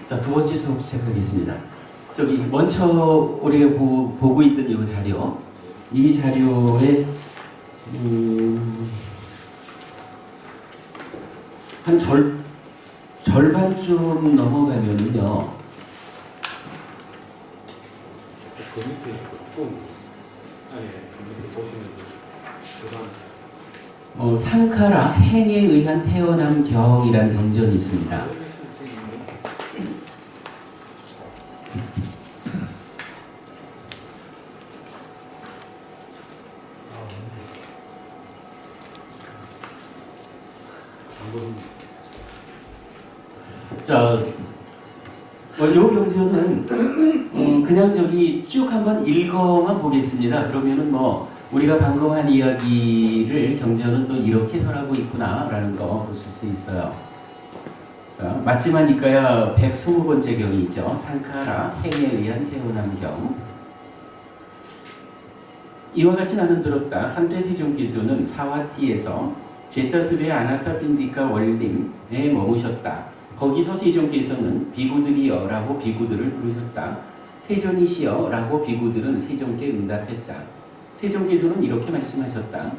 자, 두 번째 수업 시작하겠습니다. 저기 먼저 우리가 보고 있던 이 자료, 이 자료에 한 절반쯤 넘어가면은요. 그 밑에 조금 아니 그 밑에 보시면 그다음 상카라 행에 의한 태어남 경이라는 경전이 있습니다. 자, 요 경전은 그냥 저기 쭉 한번 읽어만 보겠습니다. 그러면은 뭐 우리가 방금 한 이야기를 경전은 또 이렇게 설하고 있구나라는 거 보실 수 있어요. 자, 맞지마니까야 120번째 경이 있죠. 상카라 행에 의한 태어남 경. 이와 같이 나는 들었다. 한때 세종께서는 사와티에서 제타스베 아나타핀디카 원림에 머무셨다. 거기서 세종께서는 비구들이여 라고 비구들을 부르셨다. 세존이시여 라고 비구들은 세종께 응답했다. 세종께서는 이렇게 말씀하셨다.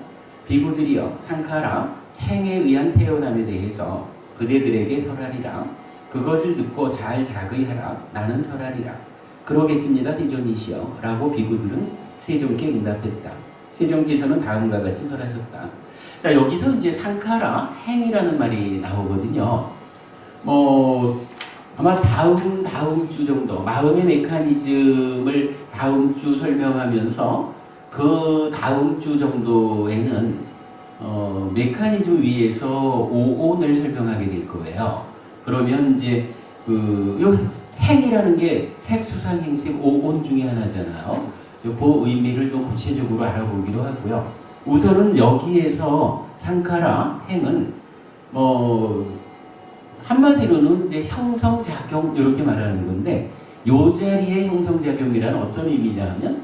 비구들이여 상카라 행에 의한 태어남에 대해서 그대들에게 설하리라. 그것을 듣고 잘 자의하라. 나는 설하리라. 그러겠습니다. 세존이시여 라고 비구들은 세종께 응답했다. 세종께서는 다음과 같이 설하셨다. 자, 여기서 이제 상카라 행이라는 말이 나오거든요. 아마 다음 주 정도 마음의 메커니즘을 다음 주 설명하면서 그 다음 주 정도에는 메커니즘 위에서 오온을 설명하게 될 거예요. 그러면 이제 요 행이라는 게 색수상행식 오온 중에 하나잖아요. 그 의미를 좀 구체적으로 알아보기로 하고요. 우선은 여기에서 상카라 행은 한마디로는 이제 형성작용 이렇게 말하는 건데, 요 자리의 형성작용이란 어떤 의미냐 하면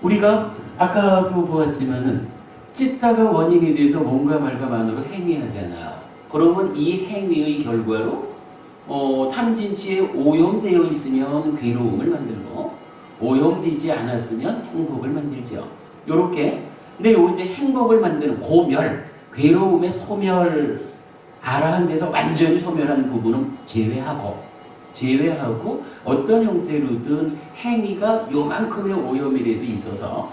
우리가 아까도 보았지만은 찢다가 원인이 돼서 뭔가 말과 만으로 행위하잖아요. 그러면 이 행위의 결과로 탐진치에 오염되어 있으면 괴로움을 만들고 오염되지 않았으면 행복을 만들죠. 요렇게. 근데 요 이제 행복을 만드는 고멸, 괴로움의 소멸, 아라한 데서 완전히 소멸한 부분은 제외하고 어떤 형태로든 행위가 요만큼의 오염이라도 있어서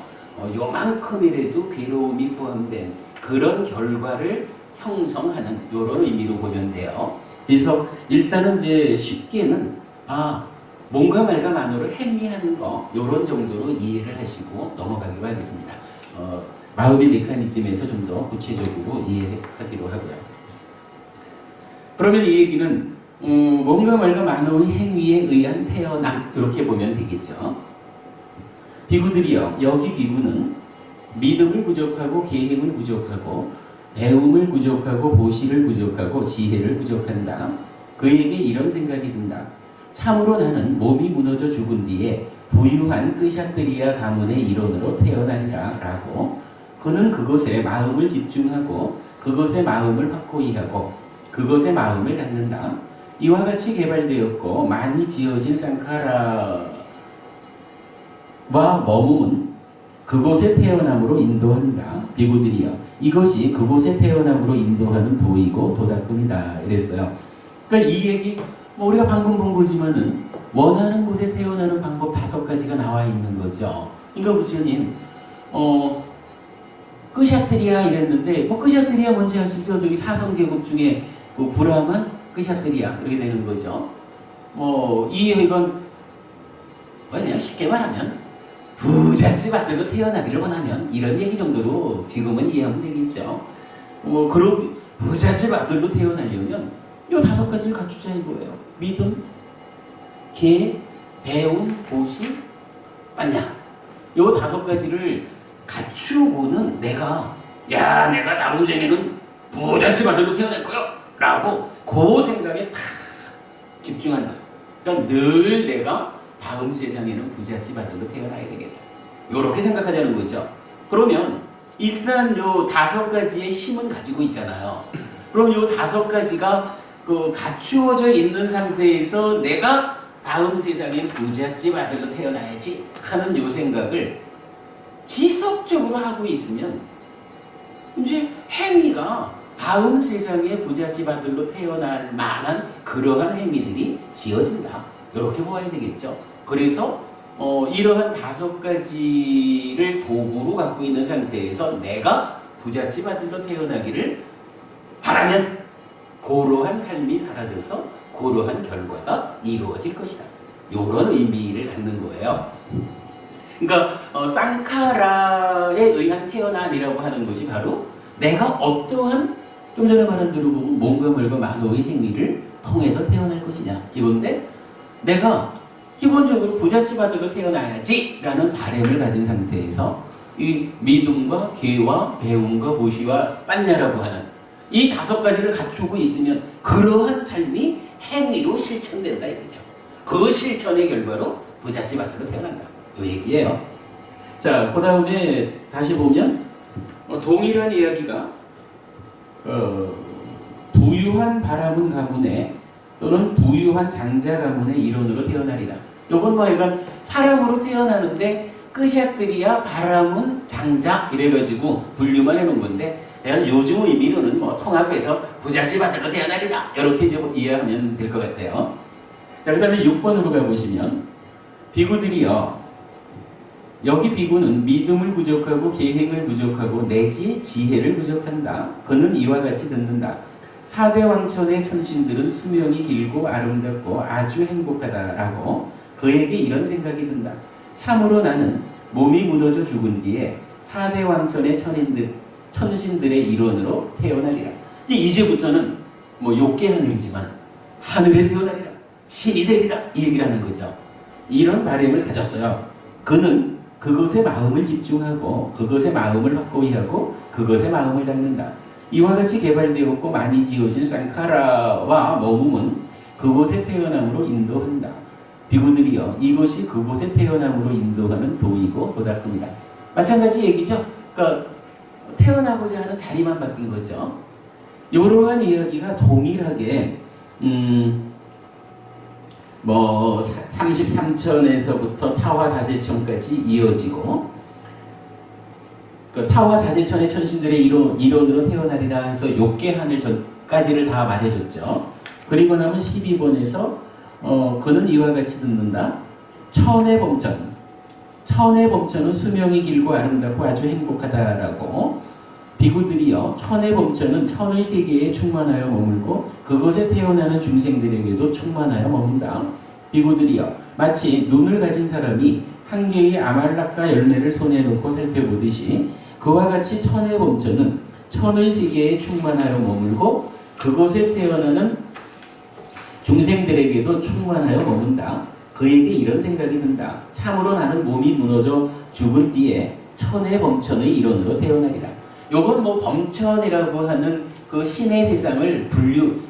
요만큼이라도 괴로움이 포함된 그런 결과를 형성하는 이런 의미로 보면 돼요. 그래서 일단은 이제 쉽게는 뭔가 말과 만으로 행위하는 거 이런 정도로 이해를 하시고 넘어가기로 하겠습니다. 마음의 메커니즘에서 좀 더 구체적으로 이해하기로 하고요. 그러면 이 얘기는 뭔가 말과 만의 행위에 의한 태어남 이렇게 보면 되겠죠. 비구들이여, 여기 비구는 믿음을 부족하고 계획을 부족하고 배움을 부족하고 보시를 부족하고 지혜를 부족한다. 그에게 이런 생각이 든다. 참으로 나는 몸이 무너져 죽은 뒤에 부유한 끄샤트리아 가문의 일원으로 태어나리라 라고. 그는 그것에 마음을 집중하고 그것에 마음을 확고히 하고 그것에 마음을 갖는다. 이와 같이 개발되었고 많이 지어진 상카라와 머무은 그곳에 태어남으로 인도한다. 비구들이여, 이것이 그곳에 태어남으로 인도하는 도이고 도닦음이다. 이랬어요. 그러니까 이 얘기 우리가 방금 본 거지만은 원하는 곳에 태어나는 방법 5가지가 나와 있는 거죠. 그러니까 부처님 끄샤트리아 이랬는데 끄샤트리아 뭔지 아시죠? 저기 사성계급 중에 브라만 끄샤트리아 이렇게 되는 거죠. 이건 그냥 쉽게 말하면 부잣집 아들로 태어나기를 원하면 이런 얘기 정도로 지금은 이해하면 되겠죠. 그럼 부잣집 아들로 태어나려면 요 5가지를 갖추자 이거예요. 믿음, 계획, 배움, 보시, 맞냐? 요 5가지를 갖추고는 내가 나중에는 부잣집 아들로 태어날 거야 라고 그 생각에 탁 집중한다. 그러니까 늘 내가 다음 세상에는 부잣집 아들로 태어나야 되겠다. 요렇게 생각하자는 거죠. 그러면 일단 요 5가지의 힘은 가지고 있잖아요. 그럼 요 5가지가 그 갖추어져 있는 상태에서 내가 다음 세상엔 부잣집 아들로 태어나야지 하는 요 생각을 지속적으로 하고 있으면 이제 행위가 다음 세상에 부잣집 아들로 태어날 만한 그러한 행위들이 지어진다. 이렇게 보아야 되겠죠. 그래서 이러한 5가지를 도구로 갖고 있는 상태에서 내가 부잣집 아들로 태어나기를 바라면 그러한 삶이 사라져서 그러한 결과가 이루어질 것이다. 이런 의미를 갖는 거예요. 그러니까 쌍카라에 의한 태어남이라고 하는 것이 바로 내가 어떠한 좀 전에 말한 대로 보면 뭔가 뭘까 만호의 행위를 통해서 태어날 것이냐 이건데 내가 기본적으로 부잣집 아들로 태어나야지 라는 바램을 가진 상태에서 이 믿음과 계와 배움과 보시와 빤냐라고 하는 이 5가지를 갖추고 있으면 그러한 삶이 행위로 실천된다 이거죠. 그 실천의 결과로 부잣집 아들로 태어난다. 이 얘기예요. 자, 그 다음에 다시 보면 동일한 이야기가 부유한 바람은 가문에 또는 부유한 장자 가문의 일원으로 태어나리라. 요건 뭐 이건 사람으로 태어나는데 끄샥들이야 바람은 장자 이래가지고 분류만 해놓은 건데 요즘 의미로는 뭐 통합해서 부잣집 아들로 태어나리라 이렇게 이제 이해하면 될 것 같아요. 자, 그 다음에 6번으로 가보시면 비구들이요. 여기 비구는 믿음을 부족하고 계행을 부족하고 내지 지혜를 부족한다. 그는 이와 같이 듣는다. 4대 왕천의 천신들은 수명이 길고 아름답고 아주 행복하다라고 그에게 이런 생각이 든다. 참으로 나는 몸이 무너져 죽은 뒤에 4대 왕천의 천신들의 일원으로 태어나리라. 이제부터는 뭐 욕계 하늘이지만 하늘에 태어나리라. 신이 되리라. 이 얘기를 하는 거죠. 이런 바람을 가졌어요. 그는 그것에 마음을 집중하고 그것에 마음을 확고히 하고 그것에 마음을 닫는다. 이와 같이 개발되었고 많이 지어진 쌍카라와 머금은 그곳에 태어남으로 인도한다. 비구들이여 이것이 그곳에 태어남으로 인도하는 도이고 도닦음이다. 마찬가지 얘기죠. 그러니까 태어나고자 하는 자리만 바뀐 거죠. 이러한 이야기가 동일하게 뭐 33천에서부터 타화자재천까지 이어지고 그 타화자재천의 천신들의 일원으로 태어나리라 해서 욕계 하늘까지를 다 말해줬죠. 그리고 나면 12번에서 그는 이와 같이 듣는다. 천의 범천은 수명이 길고 아름답고 아주 행복하다라고 비구들이여 천의 범천은 천의 세계에 충만하여 머물고 그것에 태어나는 중생들에게도 충만하여 머문다. 비구들이여 마치 눈을 가진 사람이 한 개의 아말라카 열매를 손에 놓고 살펴보듯이 그와 같이 천의 범천은 천의 세계에 충만하여 머물고 그것에 태어나는 중생들에게도 충만하여 머문다. 그에게 이런 생각이 든다. 참으로 나는 몸이 무너져 죽은 뒤에 천의 범천의 일원으로 태어나리라. 요건 뭐 범천이라고 하는 그 신의 세상을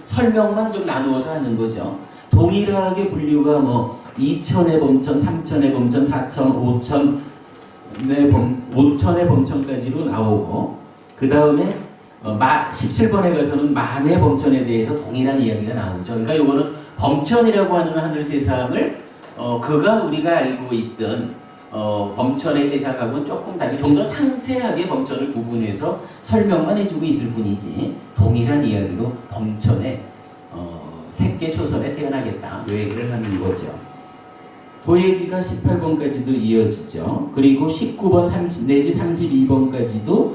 설명만 좀 나누어서 하는 거죠. 동일하게 분류가 뭐 2천의 범천, 3천의 범천, 4천, 5천의 범천까지로 나오고 그 다음에 17번에 가서는 만의 범천에 대해서 동일한 이야기가 나오죠. 그러니까 요거는 범천이라고 하는 하늘 세상을 그간 우리가 알고 있던 범천의 세상하고는 조금 다르게 좀 더 상세하게 범천을 구분해서 설명만 해주고 있을 뿐이지 동일한 이야기로 범천의 새끼 초선에 태어나겠다 이 얘기를 하는 거죠. 그 얘기가 18번까지도 이어지죠. 그리고 19번 내지 32번까지도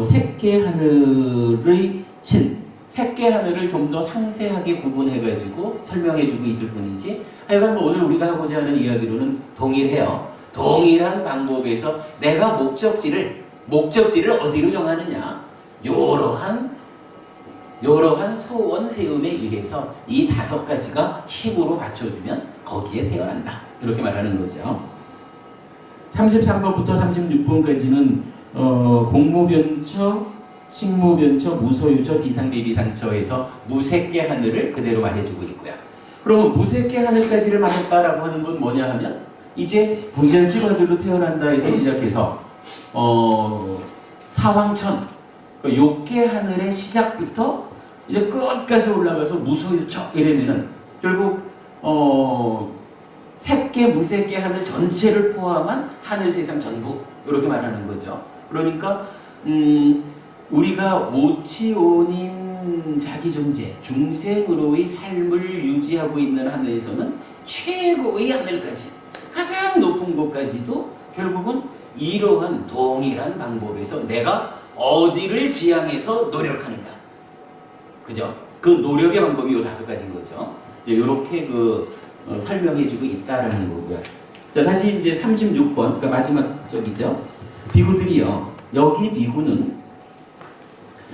새끼 하늘의 신 새끼 하늘을 좀 더 상세하게 구분해가지고 설명해주고 있을 뿐이지 하여간 뭐 오늘 우리가 하고자 하는 이야기로는 동일해요. 동일한 방법에서 내가 목적지를 어디로 정하느냐 여러한 소원 세움에 의해서 이 5가지가 힘으로 받쳐주면 거기에 태어난다 이렇게 말하는 거죠. 33번부터 36번까지는 공무변처, 식무변처, 무소유처, 비상비비상처에서 무색계 하늘을 그대로 말해주고 있고요. 그러면 무색계 하늘까지를 말했다라고 하는 건 뭐냐 하면 이제 부잣집 아들로 태어난다 해서 시작해서 사왕천, 욕계 하늘의 시작부터 이제 끝까지 올라가서 무소유처 이러면은 결국 새끼 무새끼 하늘 전체를 포함한 하늘 세상 전부 이렇게 말하는 거죠. 그러니까 우리가 오치온인 자기 존재 중생으로의 삶을 유지하고 있는 하늘에서는 최고의 하늘까지 가장 높은 곳까지도 결국은 이러한 동일한 방법에서 내가 어디를 지향해서 노력하느냐, 그죠? 그 노력의 방법이 요 5가지인 거죠. 이제 이렇게 설명해주고 있다라는 거고요. 자, 다시 이제 36번, 그러니까 마지막 쪽이죠. 비구들이요. 여기 비구는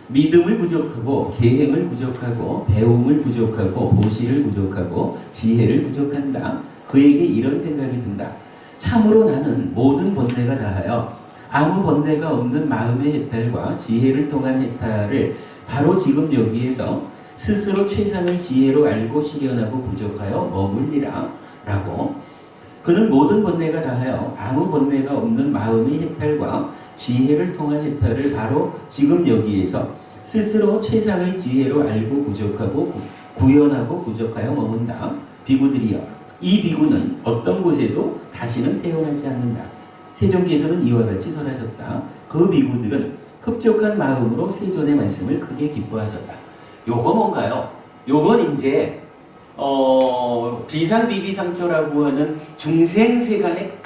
믿음을 부족하고 계행을 부족하고 배움을 부족하고 보시를 부족하고 지혜를 부족한다. 그에게 이런 생각이 든다. 참으로 나는 모든 번뇌가 다하여 아무 번뇌가 없는 마음의 해탈과 지혜를 통한 해탈을 바로 지금 여기에서 스스로 최상의 지혜로 알고 실현하고 부족하여 머물리라 라고. 그는 모든 번뇌가 다하여 아무 번뇌가 없는 마음의 해탈과 지혜를 통한 해탈을 바로 지금 여기에서 스스로 최상의 지혜로 알고 부족하고 구현하고 부족하여 머문다. 비구들이여, 이 비구는 어떤 곳에도 다시는 태어나지 않는다. 세존께서는 이와 같이 설하셨다. 그 비구들은 흡족한 마음으로 세존의 말씀을 크게 기뻐하셨다. 요거 뭔가요? 요건 이제 비상비비상처라고 하는 중생세간의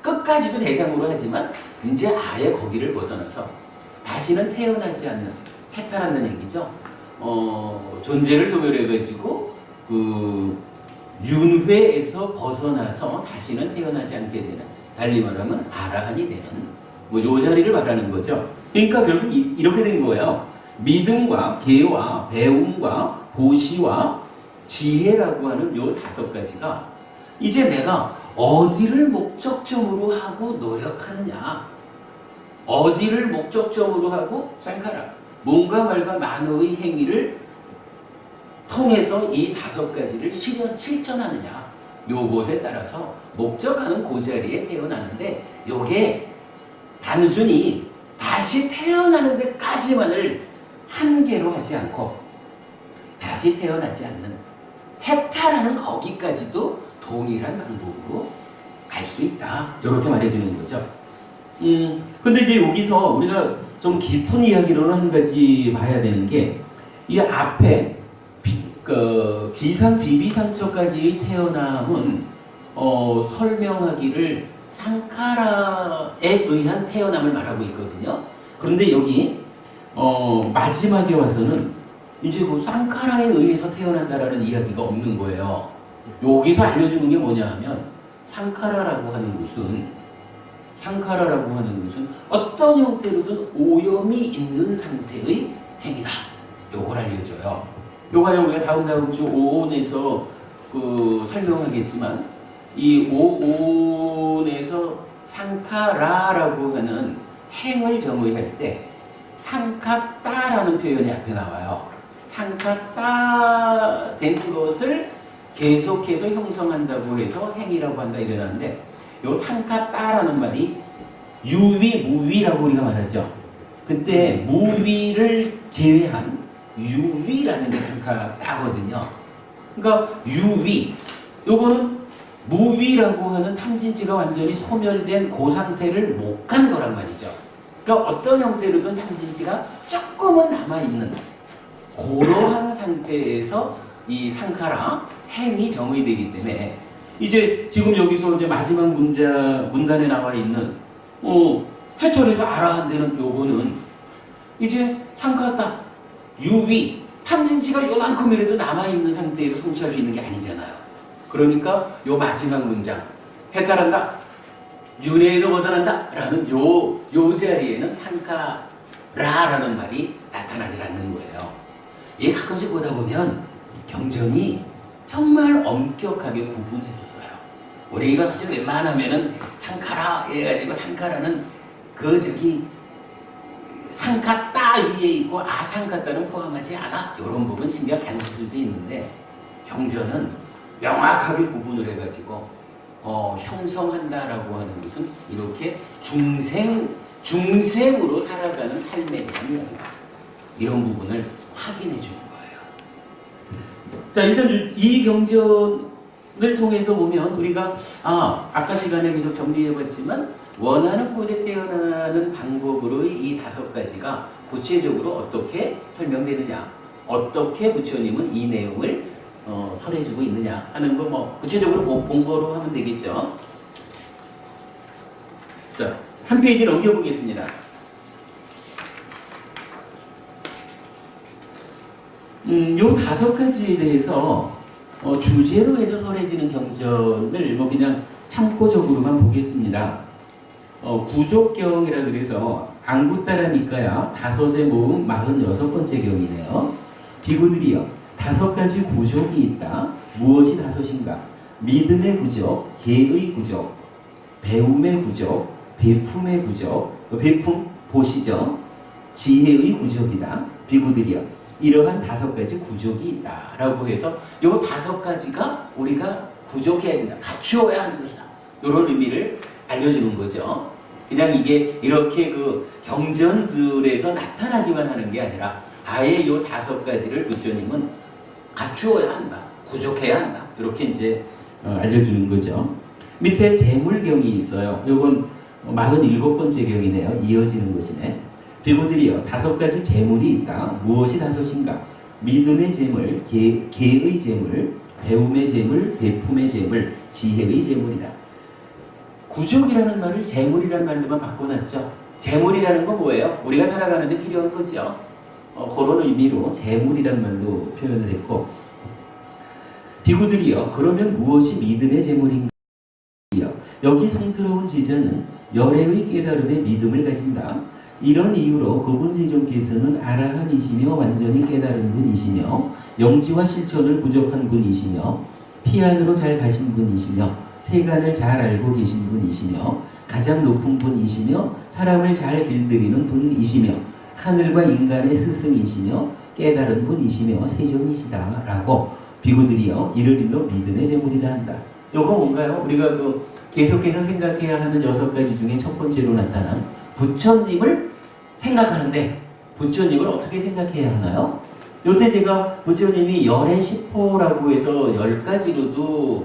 끝까지도 대상으로 하지만 이제 아예 거기를 벗어나서 다시는 태어나지 않는, 해탈한다는 얘기죠. 존재를 소멸해가지고 윤회에서 벗어나서 다시는 태어나지 않게 되는, 달리 말하면 아라한이 되는 요 자리를 말하는 거죠. 그러니까 결국 이렇게 된 거예요. 믿음과 계와 배움과 보시와 지혜라고 하는 요 5가지가 이제 내가 어디를 목적점으로 하고 노력하느냐, 어디를 목적점으로 하고 쌍카라 뭔가 말과 만어의 행위를 통해서 이 5가지를 실천하느냐, 요것에 따라서 목적하는 그 자리에 태어나는데, 요게 단순히 다시 태어나는 데까지만을 한계로 하지 않고 다시 태어나지 않는 해탈하는 거기까지도 동일한 방법으로 갈 수 있다, 이렇게 말해주는 거죠. 근데 이제 여기서 우리가 좀 깊은 이야기로는 한 가지 봐야 되는 게, 이 앞에 비상 비비상처까지 태어남은 설명하기를 상카라에 의한 태어남을 말하고 있거든요. 그런데 여기 마지막에 와서는 이제 그 상카라에 의해서 태어난다라는 이야기가 없는 거예요. 여기서 알려주는 게 뭐냐 하면, 상카라라고 하는 것은 어떤 형태로든 오염이 있는 상태의 행위다, 요걸 알려줘요. 요거 우리가 다음 주 5온에서 설명하겠지만, 이 5온에서 상카라라고 하는 행을 정의할 때 상카따라는 표현이 앞에 나와요. 상카따 된 것을 계속해서 형성한다고 해서 행이라고 한다 이러는데, 요 상카따라는 말이 유위, 무위라고 우리가 말하죠. 그때 무위를 제외한 유위라는 게 상카따거든요. 그러니까 유위, 요거는 무위라고 하는 탐진치가 완전히 소멸된 그 상태를 못 간 거란 말이죠. 그러니까 어떤 형태로든 탐진치가 조금은 남아있는 그러한 상태에서 이 상카라 행이 정의되기 때문에, 이제 지금 여기서 이제 마지막 문단에 나와 있는 해탈에서 아라한되는 요거는 이제 상카따 유위 탐진치가 요만큼이라도 남아있는 상태에서 성취할 수 있는 게 아니잖아요. 그러니까 요 마지막 문장, 해탈한다, 윤회에서 벗어난다 라는 요 자리에는 상카라라는 말이 나타나질 않는 거예요. 이게 가끔씩 보다 보면 경전이 정말 엄격하게 구분했었어요. 우리가 사실 웬만하면은 상카라 이래가지고, 상카라는 상카따 위에 있고 아상카따는 포함하지 않아, 이런 부분 신경 안 쓸 수도 있는데, 경전은 명확하게 구분을 해가지고 형성한다라고 하는 것은 이렇게 중생으로 살아가는 삶에 대한 이야기다, 이런 부분을 확인해 주는 거예요. 자, 일단 이 경전을 통해서 보면 우리가 아까 시간에 계속 정리해봤지만 원하는 곳에 태어나는 방법으로 이 5가지가 구체적으로 어떻게 설명되느냐, 어떻게 부처님은 이 내용을 설해주고 있느냐 하는 거 뭐 구체적으로 본 거로 하면 되겠죠. 자, 한 페이지 넘겨보겠습니다. 요 5가지에 대해서 주제로 해서 설해지는 경전을 뭐 그냥 참고적으로만 보겠습니다. 구족경이라 그래서 앙구따라니까야 5에 모음 46번째 경이네요. 비구들이여 5가지 구족이 있다. 무엇이 5인가? 믿음의 구족, 계의 구족, 배움의 구족, 배품의 구족, 배품 보시죠. 지혜의 구족이다. 비구들이여 이러한 5가지 구족이 있다라고 해서 이 5가지가 우리가 구족해야 된다, 갖추어야 하는 것이다, 이런 의미를 알려주는 거죠. 그냥 이게 이렇게 그 경전들에서 나타나기만 하는 게 아니라 아예 이 5가지를 부처님은 갖추어야 한다, 구족해야 한다, 이렇게 이제 알려주는 거죠. 밑에 재물경이 있어요. 요건 47번째 경이네요. 이어지는 것이네. 비구들이여 5가지 재물이 있다. 무엇이 5인가? 믿음의 재물, 계의 재물, 배움의 재물, 배품의 재물, 지혜의 재물이다. 구족이라는 말을 재물이라는 말로만 바꿔놨죠. 재물이라는 건 뭐예요? 우리가 살아가는데 필요한 거죠. 그런 의미로 재물이라는 말로 표현을 했고, 비구들이여 그러면 무엇이 믿음의 재물인가? 여기 성스러운 제자는 열애의 깨달음에 믿음을 가진다. 이런 이유로 거군세종께서는 아라한이시며 완전히 깨달은 분이시며 영지와 실천을 부족한 분이시며 피안으로 잘 가신 분이시며 세간을 잘 알고 계신 분이시며 가장 높은 분이시며 사람을 잘 길들이는 분이시며 하늘과 인간의 스승이시며 깨달은 분이시며 세종이시다 라고 비구들이여 이를 일러 믿음의 재물이라 한다. 요거 뭔가요? 우리가 계속해서 생각해야 하는 6가지 중에 첫 번째로 나타난 부처님을 생각하는데 부처님을 어떻게 생각해야 하나요? 요때 제가 부처님이 열의 10호라고 해서 10가지로도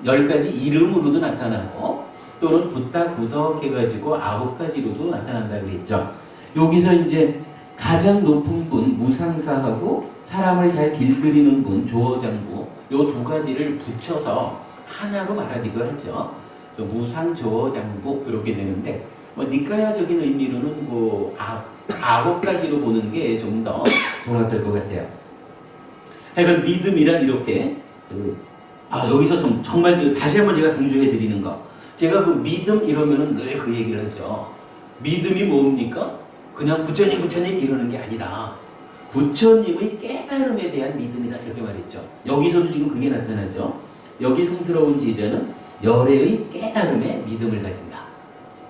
10가지 이름으로도 나타나고 또는 붓다 구덕 해가지고 9가지로도 나타난다 그랬죠. 여기서 이제 가장 높은 분 무상사하고 사람을 잘 길들이는 분 조어장부 요 2가지를 붙여서 하나로 말하기도 하죠. 그래서 무상조어장부 이렇게 되는데 니까야적인 의미로는 9가지로 보는 게 좀 더 정확할 것 같아요. 하여간 믿음이란 이렇게 여기서 정말 다시 한번 제가 강조해 드리는 거, 제가 그 믿음 이러면은 늘 그 얘기를 하죠. 믿음이 뭡니까? 그냥 부처님 이러는 게 아니라 부처님의 깨달음에 대한 믿음이다 이렇게 말했죠. 여기서도 지금 그게 나타나죠. 여기 성스러운 제자는 열애의 깨달음에 믿음을 가진다.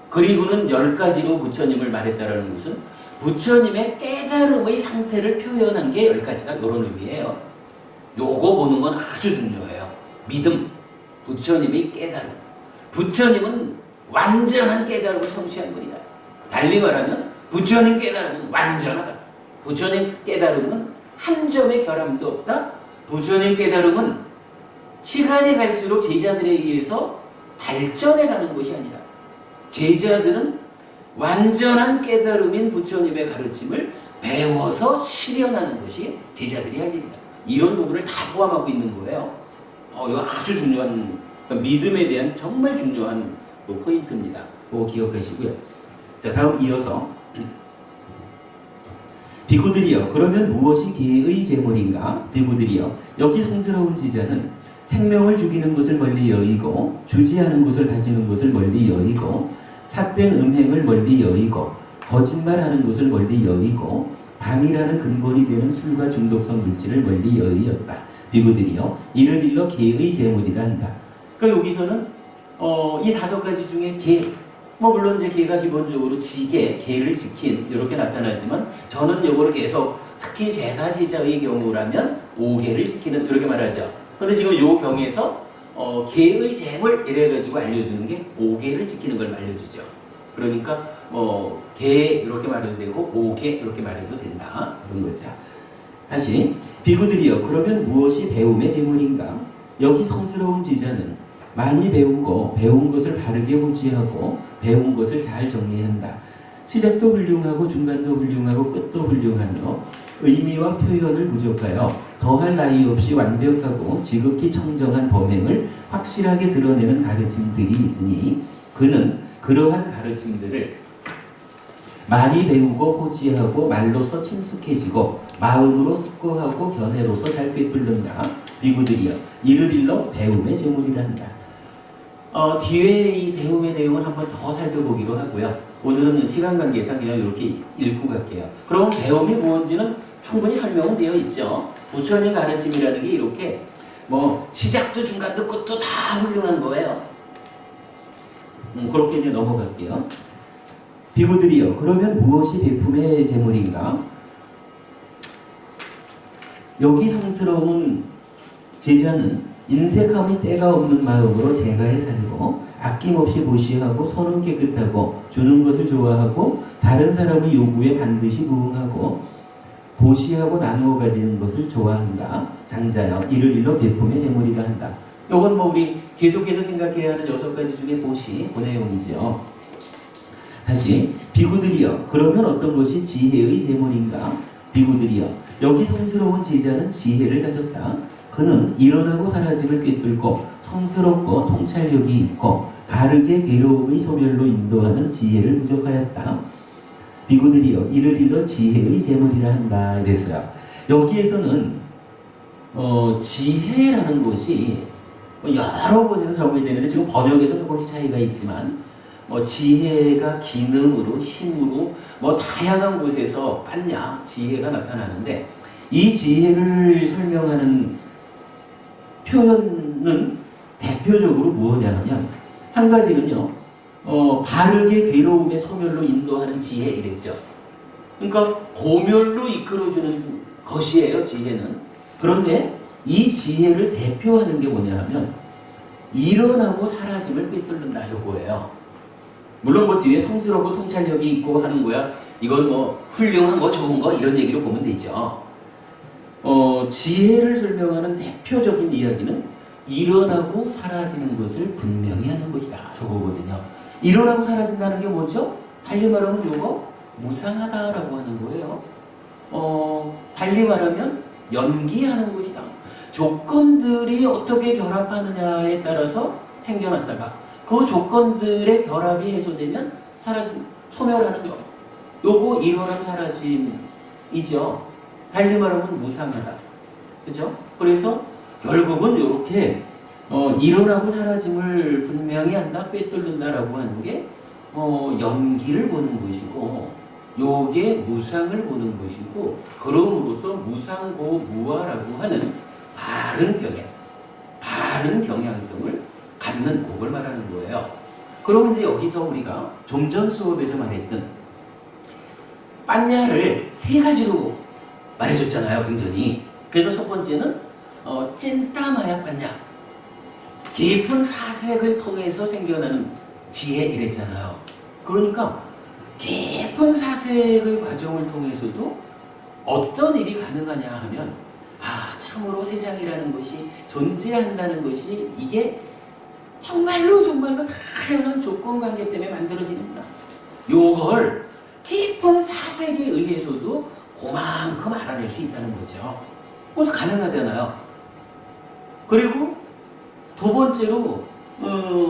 그리고는 10가지로 부처님을 말했다라는 것은 부처님의 깨달음의 상태를 표현한 게 10가지다 이런 의미예요. 요거 보는 건 아주 중요해요. 믿음, 부처님의 깨달음. 부처님은 완전한 깨달음을 성취한 분이다. 달리 말하면 부처님 깨달음은 완전하다. 부처님 깨달음은 한 점의 결함도 없다. 부처님 깨달음은 시간이 갈수록 제자들에 의해서 발전해가는 것이 아니라 제자들은 완전한 깨달음인 부처님의 가르침을 배워서 실현하는 것이 제자들이 할 일이다. 이런 부분을 다 포함하고 있는 거예요. 이거 아주 중요한, 믿음에 대한 정말 중요한 포인트입니다. 그거 기억하시고요. 자, 다음 이어서 비구들이여 그러면 무엇이 계의 재물인가? 비구들이여 여기 성스러운 제자는 생명을 죽이는 것을 멀리 여의고 주지하는 것을 가지는 것을 멀리 여의고 삿된 음행을 멀리 여의고 거짓말하는 것을 멀리 여의고 밤이라는 근본이 되는 술과 중독성 물질을 멀리 여의었다. 비구들이여 이를 일러 계의 재물이라 한다. 그러니까 여기서는 이 5가지 중에 계, 물론 이제 계가 기본적으로 지계, 계를 지킨 이렇게 나타나지만 저는 이거를 계속 특히 제가 제자의 경우라면 5계를 지키는 이렇게 말하죠. 근데 지금 이 경에서 계의 재물 이래가지고 알려주는 게 5계를 지키는 걸 알려주죠. 그러니까 개 이렇게 말해도 되고 오개 이렇게 말해도 된다. 그런 거죠. 다시 비구들이여 그러면 무엇이 배움의 재물인가? 여기 성스러운 제자는 많이 배우고 배운 것을 바르게 호지하고 배운 것을 잘 정리한다. 시작도 훌륭하고 중간도 훌륭하고 끝도 훌륭하며 의미와 표현을 부족하여 더할 나위 없이 완벽하고 지극히 청정한 범행을 확실하게 드러내는 가르침들이 있으니 그는 그러한 가르침들을 많이 배우고 호지하고 말로서 친숙해지고 마음으로 숙고하고 견해로서 잘 꿰뚫는다. 비구들이여 이를 일러 배움의 제물이라 한다. 뒤에 이 배움의 내용을 한번 더 살펴보기로 하고요. 오늘은 시간 관계상 그냥 이렇게 읽고 갈게요. 그럼 배움이 무엇인지는 충분히 설명은 되어 있죠. 부처님 가르침이라는 게 이렇게 시작도 중간도 끝도 다 훌륭한 거예요. 그렇게 이제 넘어갈게요. 비구들이여 그러면 무엇이 베품의 제물인가? 여기 성스러운 제자는 인색함이 때가 없는 마음으로 제가에 살고 아낌없이 보시하고 손은 깨끗하고 주는 것을 좋아하고 다른 사람의 요구에 반드시 부응하고 보시하고 나누어 가지는 것을 좋아한다. 장자여 이를 일러 베품의 제물이라 한다. 요건 우리 계속해서 생각해야 하는 6가지 중에 보시 그 내용이죠. 다시 비구들이여 그러면 어떤 것이 지혜의 제물인가? 비구들이여 여기 성스러운 제자는 지혜를 가졌다. 그는 일어나고 사라짐을 꿰뚫고 성스럽고 통찰력이 있고 바르게 괴로움의 소멸로 인도하는 지혜를 부족하였다. 비구들이여 이를 일러 지혜의 제물이라 한다. 이랬어요. 여기에서는 지혜라는 것이 여러 곳에서 사용이 되는데 지금 번역에서 조금씩 차이가 있지만 지혜가 기능으로 힘으로 다양한 곳에서 빤냐 지혜가 나타나는데 이 지혜를 설명하는 표현은 대표적으로 무엇이냐 하면 한 가지는요 바르게 괴로움의 소멸로 인도하는 지혜 이랬죠. 그러니까 고멸로 이끌어주는 것이에요 지혜는. 그런데 이 지혜를 대표하는 게 뭐냐 하면 일어나고 사라짐을 꿰뚫는다 요거예요. 물론 뒤에 성스럽고 통찰력이 있고 하는 거야 이건 훌륭한 거 좋은 거 이런 얘기로 보면 되죠. 지혜를 설명하는 대표적인 이야기는 일어나고 사라지는 것을 분명히 하는 것이다 이거거든요. 일어나고 사라진다는 게 뭐죠? 달리 말하면 요거 무상하다라고 하는 거예요. 달리 말하면 연기하는 것이다. 조건들이 어떻게 결합하느냐에 따라서 생겨났다가 그 조건들의 결합이 해소되면 소멸하는 거. 요거 일어남 사라짐이죠. 달리 말하면 무상하다. 그죠? 그래서 결국은 이렇게 일어나고 사라짐을 분명히 한다, 꿰뚫는다라고 하는 게 연기를 보는 것이고 요게 무상을 보는 것이고 그럼으로써 무상고 무아라고 하는 바른 경향성을 갖는 곡을 말하는 거예요. 그러면 이제 여기서 우리가 좀 전 수업에서 말했던 빤야를 3가지로 말해줬잖아요. 굉장히. 그래서 첫 번째는 찐따마야 빤야. 깊은 사색을 통해서 생겨나는 지혜 이랬잖아요. 그러니까 깊은 사색의 과정을 통해서도 어떤 일이 가능하냐 하면 참으로 세상이라는 것이 존재한다는 것이 이게 정말로 다양한 조건관계 때문에 만들어지는구나. 요걸 깊은 사색에 의해서도 그만큼 알아낼 수 있다는 거죠. 그래서 가능하잖아요. 그리고 두 번째로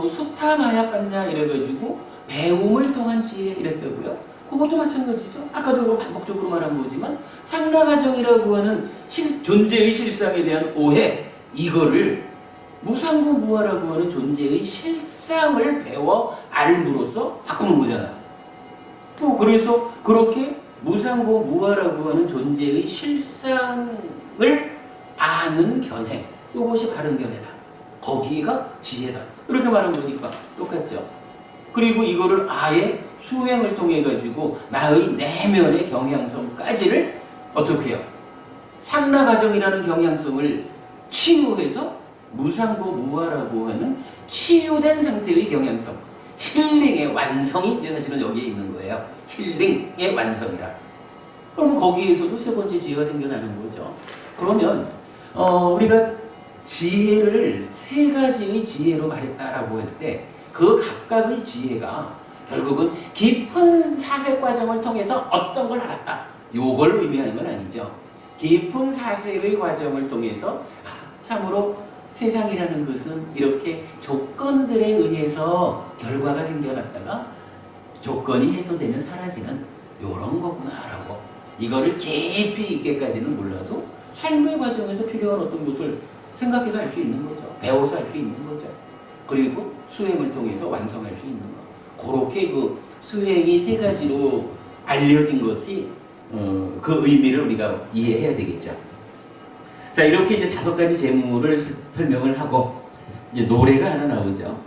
수타마야 빤냐 이래가지고 배움을 통한 지혜 이랬다고요. 그것도 마찬가지죠. 아까도 반복적으로 말한 거지만 상라가정이라고 하는 존재의 실상에 대한 오해 이거를 무상고 무아라고 하는 존재의 실상을 배워 알므로써 바꾸는 거잖아요. 또 그래서 그렇게 무상고 무아라고 하는 존재의 실상을 아는 견해 이것이 바른 견해다. 거기가 지혜다. 이렇게 말한 거니까 똑같죠. 그리고 이거를 아예 수행을 통해 가지고 나의 내면의 경향성까지를 어떻게 해요? 상라가정이라는 경향성을 치유해서 무상고 무아라고 하는 치유된 상태의 경향성 힐링의 완성이 이제 사실은 여기에 있는 거예요. 힐링의 완성이라. 그러면 거기에서도 세 번째 지혜가 생겨나는 거죠. 그러면 우리가 지혜를 세 가지의 지혜로 말했다라고 할 때 그 각각의 지혜가 결국은 깊은 사색 과정을 통해서 어떤 걸 알았다. 요걸 의미하는 건 아니죠. 깊은 사색의 과정을 통해서 참으로 세상이라는 것은 이렇게 조건들에 의해서 결과가 생겨났다가 조건이 해소되면 사라지는 요런 거구나라고 이거를 깊이 있게까지는 몰라도 삶의 과정에서 필요한 어떤 것을 생각해서 알 수 있는 거죠. 배워서 알 수 있는 거죠. 그리고 수행을 통해서 완성할 수 있는 거. 그렇게 그 수행이 세 가지로 알려진 것이 그 의미를 우리가 이해해야 되겠죠. 자, 이렇게 이제 5가지 재물을 설명을 하고 이제 노래가 하나 나오죠.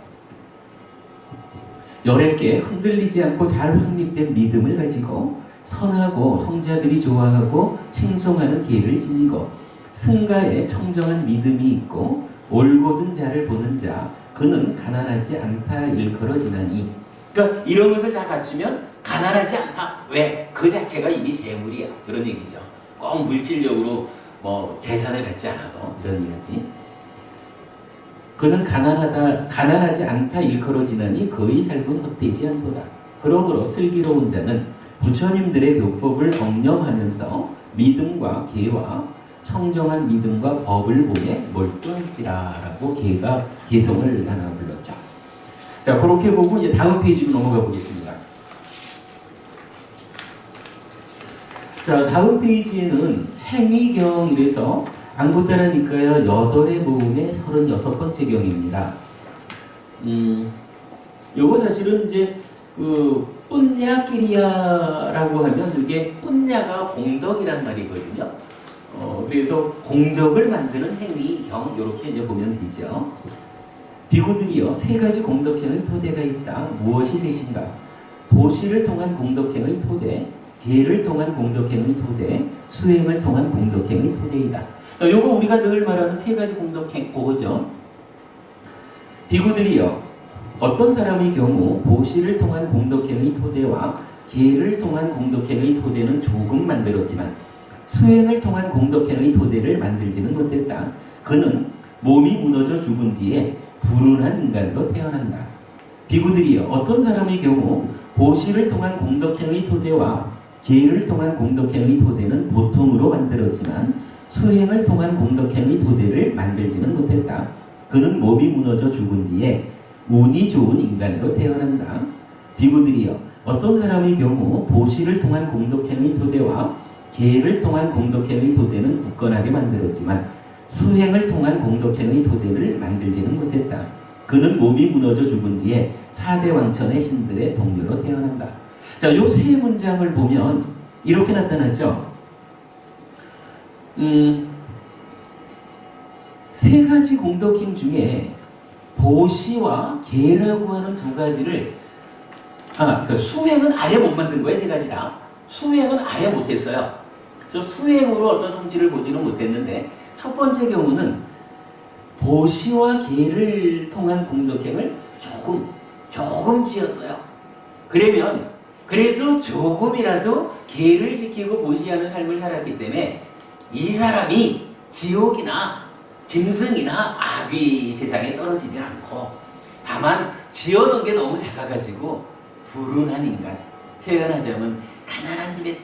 열애께 흔들리지 않고 잘 확립된 믿음을 가지고 선하고 성자들이 좋아하고 칭송하는 기회를 지니고 승가에 청정한 믿음이 있고 올곧은 자를 보는 자 그는 가난하지 않다 일컬어지나니. 그러니까 이런 것을 다 갖추면 가난하지 않다. 왜? 그 자체가 이미 재물이야. 그런 얘기죠. 꼭 물질적으로 뭐 재산을 갖지 않아도 이런 이야기. 그는 가난하지 않다 일컬어지나니 그의 삶은 헛되지 않도다. 그러므로 슬기로운 자는 부처님들의 교법을 덕념하면서 믿음과 계와 청정한 믿음과 법을 보매 몰두할지라라고 계가 개성을 하나 불렀죠. 자, 그렇게 보고 이제 다음 페이지로 넘어가 보겠습니다. 자, 다음 페이지에는 행위경이래서 안구따라니까요 8의 모음의 36번째 경입니다. 요거 사실은 이제 그 뿐냐 끼리야라고 하면 이게 뿐냐가 공덕이란 말이거든요. 그래서 공덕을 만드는 행위경 이렇게 이제 보면 되죠. 비구들이여 3가지 공덕행의 토대가 있다. 무엇이 셋인가? 보시를 통한 공덕행의 토대, 계를 통한 공덕행의 토대, 수행을 통한 공덕행의 토대이다. 자, 요거 우리가 늘 말하는 3가지 공덕행 그거죠. 비구들이여 어떤 사람의 경우 보시를 통한 공덕행의 토대와 계를 통한 공덕행의 토대는 조금 만들었지만 수행을 통한 공덕행의 토대를 만들지는 못했다. 그는 몸이 무너져 죽은 뒤에 불운한 인간으로 태어난다. 비구들이여 어떤 사람의 경우 보시를 통한 공덕행의 토대와 계를 통한 공덕행의 토대는 보통으로 만들었지만 수행을 통한 공덕행의 토대를 만들지는 못했다. 그는 몸이 무너져 죽은 뒤에 운이 좋은 인간으로 태어난다. 비구들이여 어떤 사람의 경우 보시를 통한 공덕행의 토대와 계를 통한 공덕행의 토대는 굳건하게 만들었지만 수행을 통한 공덕행의 토대를 만들지는 못했다. 그는 몸이 무너져 죽은 뒤에 4대 왕천의 신들의 동료로 태어난다. 자, 요 세 문장을 보면 이렇게 나타나죠. 3가지 공덕행 중에 보시와 계라고 하는 2가지를 그러니까 수행은 아예 못 만든 거예요. 3가지 다. 수행은 아예 못했어요. 그래서 수행으로 어떤 성질을 보지는 못했는데 첫 번째 경우는 보시와 계를 통한 공덕행을 조금 지었어요. 그러면 그래도 조금이라도 계를 지키고 보시하는 삶을 살았기 때문에 이 사람이 지옥이나 짐승이나 악의 세상에 떨어지지 않고 다만 지어놓은 게 너무 작아가지고 불운한 인간, 표현하자면 가난한 집에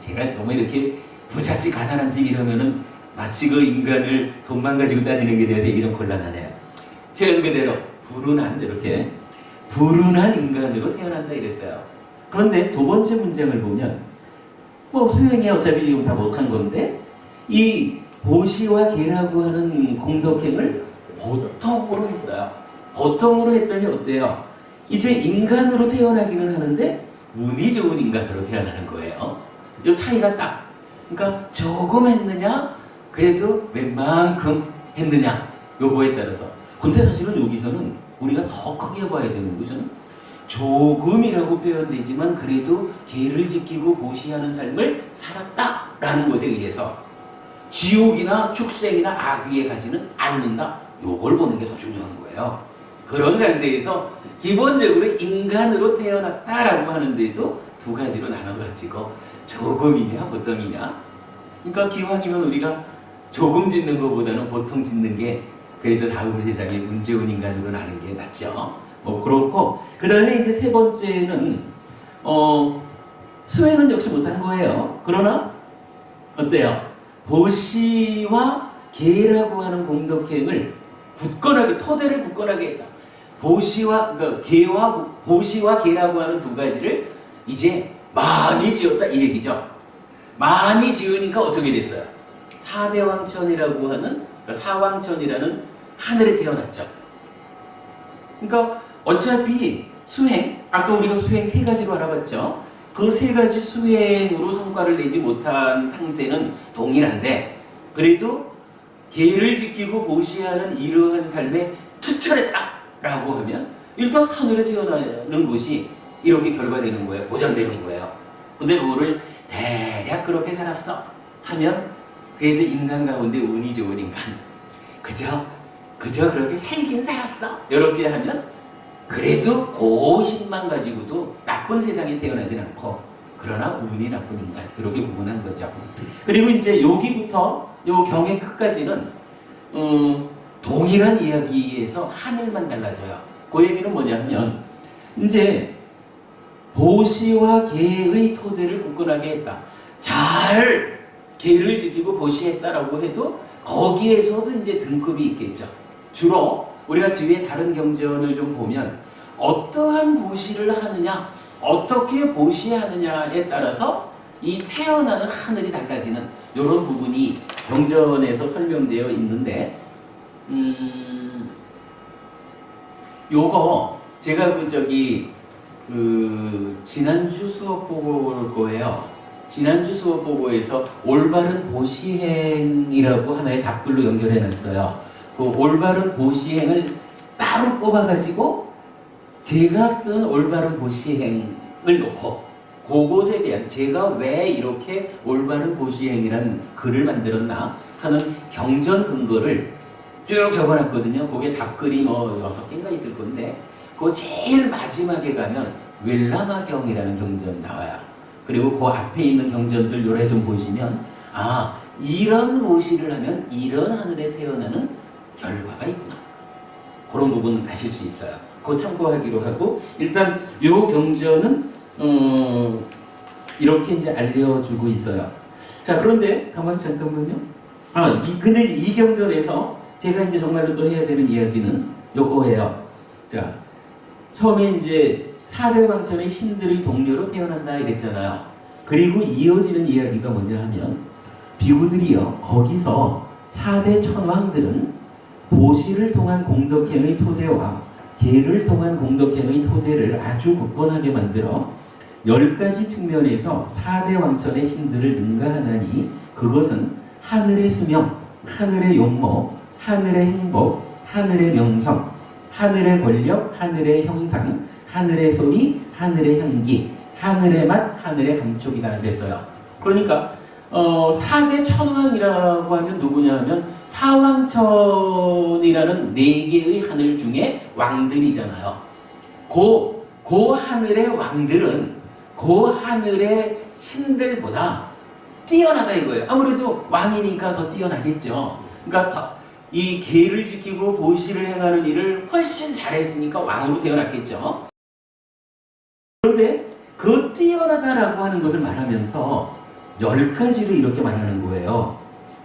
제가 너무 이렇게 부잣집 가난한 집 이러면은 마치 그 인간을 돈만 가지고 따지는 게 대해서 이게 좀 곤란하네요. 표현 그대로 불운한 이렇게 불운한 인간으로 태어난다 이랬어요. 그런데 2번째 문장을 보면 뭐 수행이 어차피 지금 다 못한 건데 이 보시와 계라고 하는 공덕행을 보통으로 했어요. 보통으로 했더니 어때요? 이제 인간으로 태어나기는 하는데 운이 좋은 인간으로 태어나는 거예요. 이 차이가 딱. 그러니까 조금 했느냐, 그래도 웬만큼 했느냐, 요거에 따라서. 근데 사실은 여기서는 우리가 더 크게 봐야 되는 것은 조금이라고 표현되지만 그래도 계를 지키고 보시하는 삶을 살았다라는 것에 의해서 지옥이나 축생이나 악위에 가지는 않는다. 요걸 보는 게 더 중요한 거예요. 그런 상태에서 기본적으로 인간으로 태어났다라고 하는데도 두 가지로 나눠가지고 조금이냐 보통이냐. 그러니까 기왕이면 우리가 조금 짓는 것보다는 보통 짓는 게 그래도 다음 세상에 운 좋은 인간으로 나는 게 낫죠. 뭐 그렇고 그 다음에 이제 세 번째는 수행은 역시 못한 거예요. 그러나 어때요? 보시와 계라고 하는 공덕행을 굳건하게 토대를 굳건하게 했다. 보시와 그러니까 보시와 계라고 하는 두 가지를 이제 많이 지었다 이 얘기죠. 많이 지으니까 어떻게 됐어요? 사대왕천이라고 하는 그러니까 사왕천이라는 하늘에 태어났죠. 그러니까 어차피 수행 아까 우리가 수행 세 가지로 알아봤죠. 그 세 가지 수행으로 성과를 내지 못한 상태는 동일한데 그래도 계를 지키고 보시하는 이러한 삶에 투철했다라고 하면 일단 하늘에 태어나는 것이 이렇게 결과되는 거예요. 보장되는 거예요. 근데 그거를 대략 그렇게 살았어 하면 그래도 인간 가운데 운이 좋은 인간 그저 그렇게 살긴 살았어 이렇게 하면 그래도 고심만 가지고도 나쁜 세상에 태어나진 않고 그러나 운이 나쁜 인간 이렇게 구분한 거죠. 그리고 이제 여기부터 요 경의 끝까지는 동일한 이야기에서 하늘만 달라져요. 그 얘기는 뭐냐 하면 이제 보시와 계의 토대를 굳건하게 했다. 잘 계를 지키고 보시했다라고 해도 거기에서도 이제 등급이 있겠죠. 주로 우리가 뒤에 다른 경전을 좀 보면 어떠한 보시를 하느냐, 어떻게 보시하느냐에 따라서 이 태어나는 하늘이 달라지는 이런 부분이 경전에서 설명되어 있는데 요거 제가 지난주 수업 보고 올 거예요. 지난주 수업 보고에서 올바른 보시행이라고 하나의 답글로 연결해 놨어요. 그 올바른 보시행을 따로 뽑아가지고 제가 쓴 올바른 보시행을 놓고 그것에 대한 제가 왜 이렇게 올바른 보시행이라는 글을 만들었나 하는 경전 근거를 쭉 적어놨거든요. 그게 답글이 뭐 6개인가 있을 건데 그 제일 마지막에 가면 윌라마경이라는 경전 나와요. 그리고 그 앞에 있는 경전들 요래 좀 보시면 아 이런 보시를 하면 이런 하늘에 태어나는 결과가 있구나. 그런 부분은 아실 수 있어요. 그거 참고하기로 하고 일단 요 경전은 이렇게 이제 알려주고 있어요. 자 그런데 잠깐만요. 근데 이 경전에서 제가 이제 정말로 또 해야 되는 이야기는 요거예요. 자 처음에 이제 사대왕천의 신들의 동료로 태어난다 이랬잖아요. 그리고 이어지는 이야기가 뭐냐 하면 비구들이요 거기서 사대 천왕들은 보시를 통한 공덕행의 토대와 계를 통한 공덕행의 토대를 아주 굳건하게 만들어 10가지 측면에서 사대 왕천의 신들을 능가하나니 그것은 하늘의 수명, 하늘의 용모, 하늘의 행복, 하늘의 명성, 하늘의 권력, 하늘의 형상, 하늘의 소리, 하늘의 향기, 하늘의 맛, 하늘의 감촉이다 이랬어요. 그러니까 4대 천왕이라고 하면 누구냐 하면 사왕천이라는 4개의 하늘 중에 왕들이잖아요. 그 하늘의 왕들은 그 하늘의 신들보다 뛰어나다 이거예요. 아무래도 왕이니까 더 뛰어나겠죠. 그러니까 이 계를 지키고 보시를 행하는 일을 훨씬 잘했으니까 왕으로 태어났겠죠. 그런데 그 뛰어나다라고 하는 것을 말하면서 10가지를 이렇게 말하는 거예요.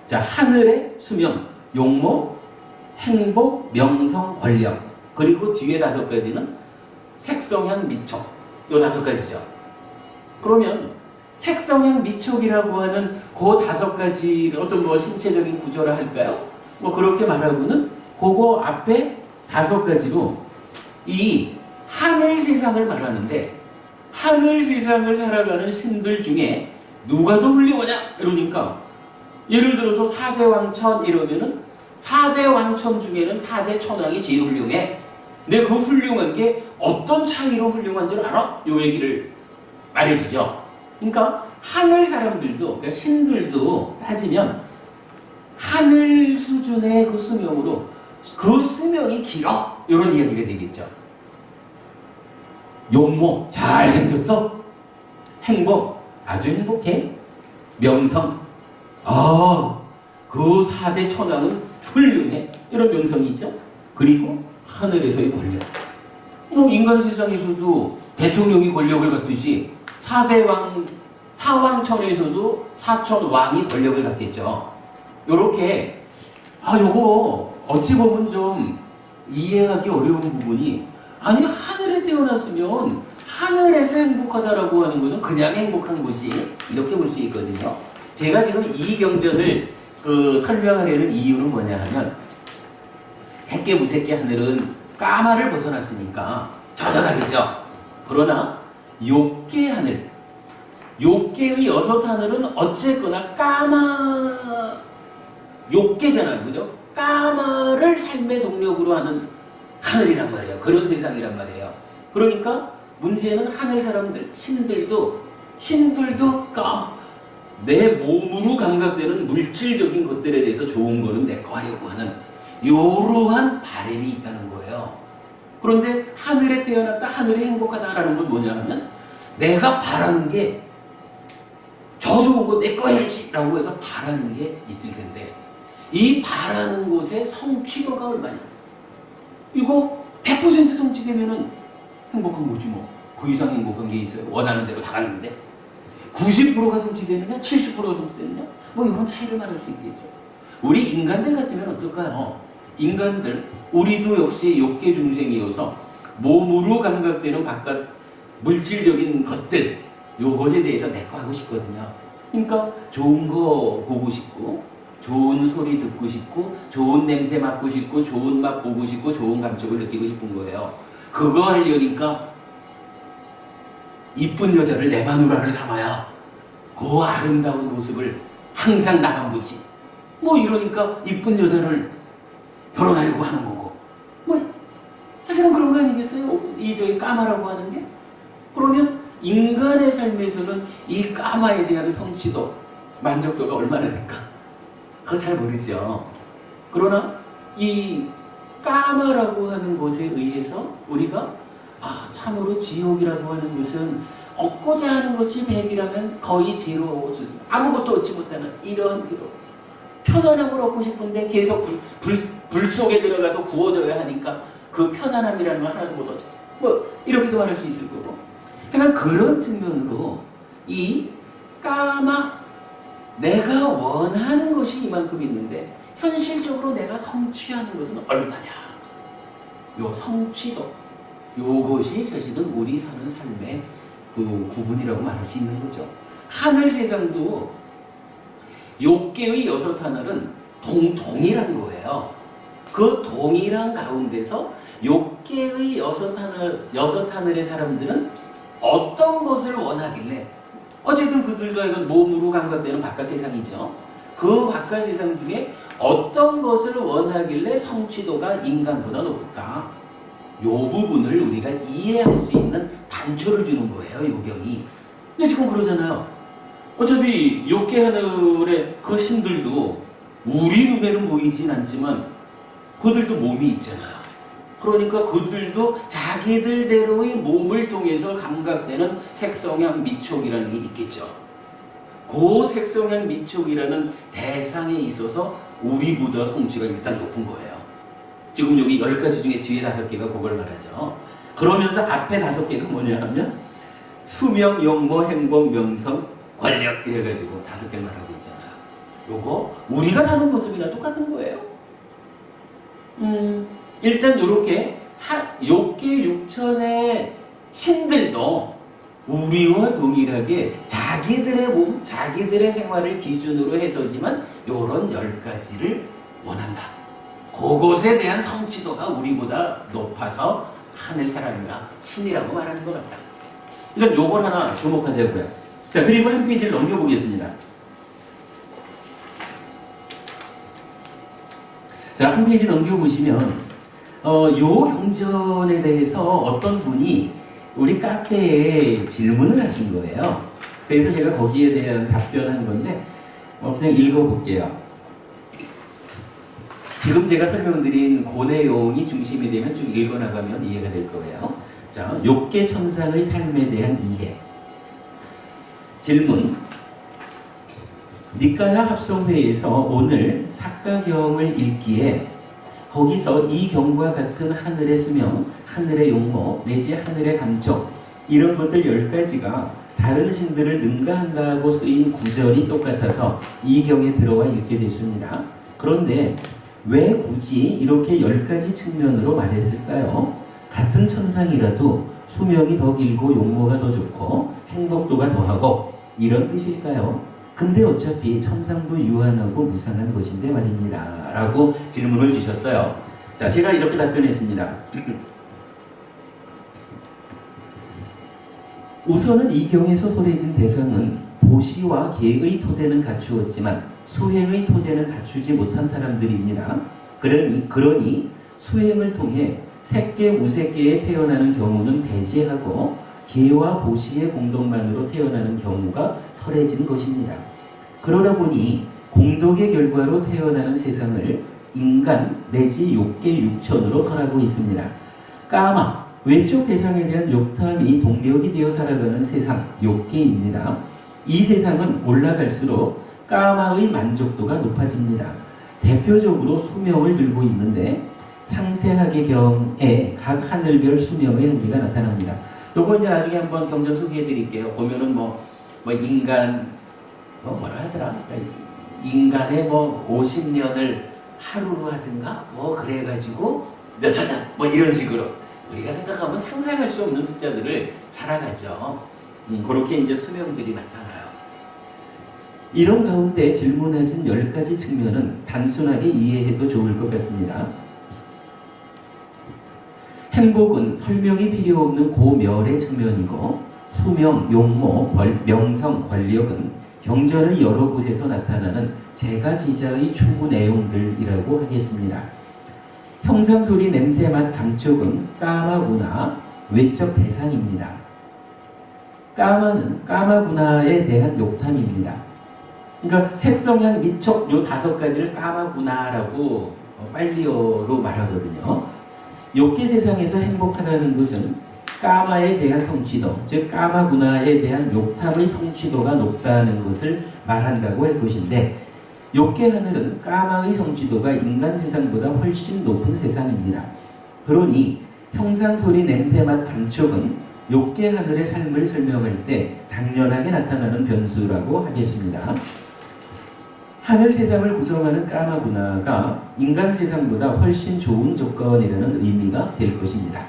자, 하늘의 수명, 용모, 행복, 명성, 권력. 그리고 뒤에 5가지는 색성향, 미촉. 요 5가지죠. 그러면 색성향, 미촉이라고 하는 그 5가지를 어떤 뭐 신체적인 구조라 할까요? 뭐 그렇게 말하고는 그거 앞에 5가지로 이 하늘 세상을 말하는데 하늘 세상을 살아가는 신들 중에 누가 더 훌륭하냐? 이러니까 예를 들어서 4대 왕천 이러면은 4대 왕천 중에는 4대 천왕이 제일 훌륭해. 근데 그 훌륭한 게 어떤 차이로 훌륭한 줄 알아? 요 얘기를 말해주죠. 그러니까 하늘 사람들도 그러니까 신들도 따지면 하늘 수준의 그 수명으로 그 수명이 길어. 이런 이야기가 되겠죠. 용모, 잘생겼어. 행복, 아주 행복해. 명성, 그 4대 천왕은 훌륭해. 이런 명성이 있죠. 그리고 하늘에서의 권력. 뭐 인간 세상에서도 대통령이 권력을 갖듯이 4대 왕, 사왕천에서도 4천 왕이 권력을 갖겠죠. 요렇게 요거 어찌 보면 좀 이해하기 어려운 부분이, 아니 하늘에 태어났으면 하늘에서 행복하다라고 하는 것은 그냥 행복한 거지, 이렇게 볼 수 있거든요. 제가 지금 이 경전을 설명하려는 이유는 뭐냐 하면, 새끼 무새끼 하늘은 까마를 벗어났으니까 전혀 다르죠. 그러나 욕계 하늘, 욕계의 6 하늘은 어쨌거나 까마, 욕계잖아요, 그죠? 까마를 삶의 동력으로 하는 하늘이란 말이에요. 그런 세상이란 말이에요. 그러니까 문제는 하늘 사람들, 신들도 까마, 내 몸으로 감각되는 물질적인 것들에 대해서 좋은 거는 내 거 하려고 하는 이러한 바람이 있다는 거예요. 그런데 하늘에 태어났다, 하늘이 행복하다라는 건 뭐냐 하면, 내가 바라는 게 저 좋은 거 내 거 해야지 라고 해서 바라는 게 있을 텐데, 이 바라는 곳의 성취도가 얼마냐. 이거 100% 성취되면은 행복한 거지 뭐. 그 이상 행복한 게 있어요? 원하는 대로 다 갔는데 90%가 성취되느냐 70%가 성취되느냐, 뭐 이런 차이를 말할 수 있겠죠. 우리 인간들 같으면 어떨까요? 인간들, 우리도 역시 욕계 중생이어서 몸으로 감각되는 바깥 물질적인 것들, 요것에 대해서 내 거 하고 싶거든요. 그러니까 좋은 거 보고 싶고, 좋은 소리 듣고 싶고, 좋은 냄새 맡고 싶고, 좋은 맛 보고 싶고, 좋은 감촉을 느끼고 싶은 거예요. 그거 하려니까 이쁜 여자를 내 마누라를 삼아야 그 아름다운 모습을 항상 나만 보지. 뭐 이러니까 이쁜 여자를 결혼하려고 하는 거고. 뭐 사실은 그런 거 아니겠어요? 저희 까마라고 하는 게. 그러면 인간의 삶에서는 이 까마에 대한 성취도, 만족도가 얼마나 될까? 그거 잘 모르죠. 그러나 이 까마라고 하는 것에 의해서 우리가 참으로 지옥이라고 하는 것은 얻고자 하는 것이 100이라면 거의 제로, 아무것도 얻지 못하는 이러한 피로, 편안함을 얻고 싶은데 계속 불 속에 들어가서 구워져야 하니까 그 편안함이라는 걸 하나도 못 얻죠. 뭐 이렇게도 말할 수 있을 거고. 그러니까 그런 측면으로 이 까마, 내가 원하는 것이 이만큼 있는데 현실적으로 내가 성취하는 것은 얼마냐. 요 성취도, 요것이 사실은 우리 사는 삶의 그 구분이라고 말할 수 있는 거죠. 하늘 세상도 욕계의 6 하늘은 동일한 거예요. 그 동일한 가운데서 욕계의 6 하늘의 사람들은 어떤 것을 원하길래, 어쨌든 그들과 이건 몸으로 감각되는 바깥 세상이죠. 그 바깥 세상 중에 어떤 것을 원하길래 성취도가 인간보다 높을까? 요 부분을 우리가 이해할 수 있는 단초를 주는 거예요, 요경이. 근데 지금 그러잖아요. 어차피 욕계 하늘의 그 신들도 우리 눈에는 보이진 않지만 그들도 몸이 있잖아요. 그러니까 그들도 자기들대로의 몸을 통해서 감각되는 색성향 미촉이라는 게 있겠죠. 그 색성향 미촉이라는 대상에 있어서 우리보다 성취가 일단 높은 거예요. 지금 여기 10가지 중에 뒤에 5개가 그걸 말하죠. 그러면서 앞에 5개가 뭐냐 하면 수명, 용모, 행복, 명성, 권력 이래가지고 5개를 말하고 있잖아요. 요거 우리가 사는 모습이나 똑같은 거예요. 일단 요렇게 욕계 육천의 신들도 우리와 동일하게 자기들의 몸, 자기들의 생활을 기준으로 해서지만 요런 10가지를 원한다. 그것에 대한 성취도가 우리보다 높아서 하늘 사람이라 신이라고 말하는 것 같다. 일단 요걸 하나 주목하자고요. 자, 그리고 한 페이지를 넘겨보겠습니다. 자, 한 페이지 넘겨보시면 요 경전에 대해서 어떤 분이 우리 카페에 질문을 하신 거예요. 그래서 제가 거기에 대한 답변한 건데 그냥 읽어볼게요. 지금 제가 설명드린 그 내용이 중심이 되면 좀 읽어나가면 이해가 될 거예요. 자, 욕계 천상의 삶에 대한 이해. 질문. 니까야 합성회에서 오늘 사가경을 읽기에 거기서 이 경과 같은 하늘의 수명, 하늘의 용모, 내지 하늘의 감촉 이런 것들 10가지가 다른 신들을 능가한다고 쓰인 구절이 똑같아서 이 경에 들어와 읽게 됐습니다. 그런데 왜 굳이 이렇게 10가지 측면으로 말했을까요? 같은 천상이라도 수명이 더 길고 용모가 더 좋고 행복도가 더하고 이런 뜻일까요? 근데 어차피 천상도 유한하고 무상한 것인데 말입니다. 라고 질문을 주셨어요. 자, 제가 이렇게 답변했습니다. 우선은 이 경에서 소개해진 대상은 보시와 계의 토대는 갖추었지만 수행의 토대는 갖추지 못한 사람들입니다. 그러니 수행을 통해 색계 무색계에 태어나는 경우는 배제하고 계와 보시의 공덕만으로 태어나는 경우가 설해진 것입니다. 그러다 보니 공덕의 결과로 태어나는 세상을 인간 내지 욕계 육천으로 설하고 있습니다. 까마, 외적 대상에 대한 욕탐이 동력이 되어 살아가는 세상, 욕계입니다. 이 세상은 올라갈수록 까마의 만족도가 높아집니다. 대표적으로 수명을 들고 있는데 상세하게 경에 각 하늘별 수명의 한계가 나타납니다. 요거 이제 나중에 한번 경전 소개해 드릴게요. 보면은 뭐 인간 뭐라 하더라? 그러니까 인간의 50년을 하루로 하든가 그래가지고 몇천 년 이런 식으로 우리가 생각하면 상상할 수 없는 숫자들을 살아가죠. 그렇게 이제 수명들이 나타나요. 이런 가운데 질문하신 10가지 측면은 단순하게 이해해도 좋을 것 같습니다. 행복은 설명이 필요 없는 고멸의 측면이고 수명, 용모, 명성, 권력은 경전의 여러 곳에서 나타나는 제가지자의 추구 내용들이라고 하겠습니다. 형상, 소리, 냄새, 맛, 감촉은 까마 문화, 외적 대상입니다. 까마는 까마 문화에 대한 욕탐입니다. 그러니까 색성향, 미촉 요 5가지를 까마 문화라고 빨리어로 말하거든요. 욕계 세상에서 행복하다는 것은 까마에 대한 성취도, 즉 까마 문화에 대한 욕탐의 성취도가 높다는 것을 말한다고 할 것인데 욕계 하늘은 까마의 성취도가 인간 세상보다 훨씬 높은 세상입니다. 그러니 형상, 소리, 냄새, 맛, 감촉은 욕계 하늘의 삶을 설명할 때 당연하게 나타나는 변수라고 하겠습니다. 하늘 세상을 구성하는 까마 문화가 인간 세상보다 훨씬 좋은 조건이라는 의미가 될 것입니다.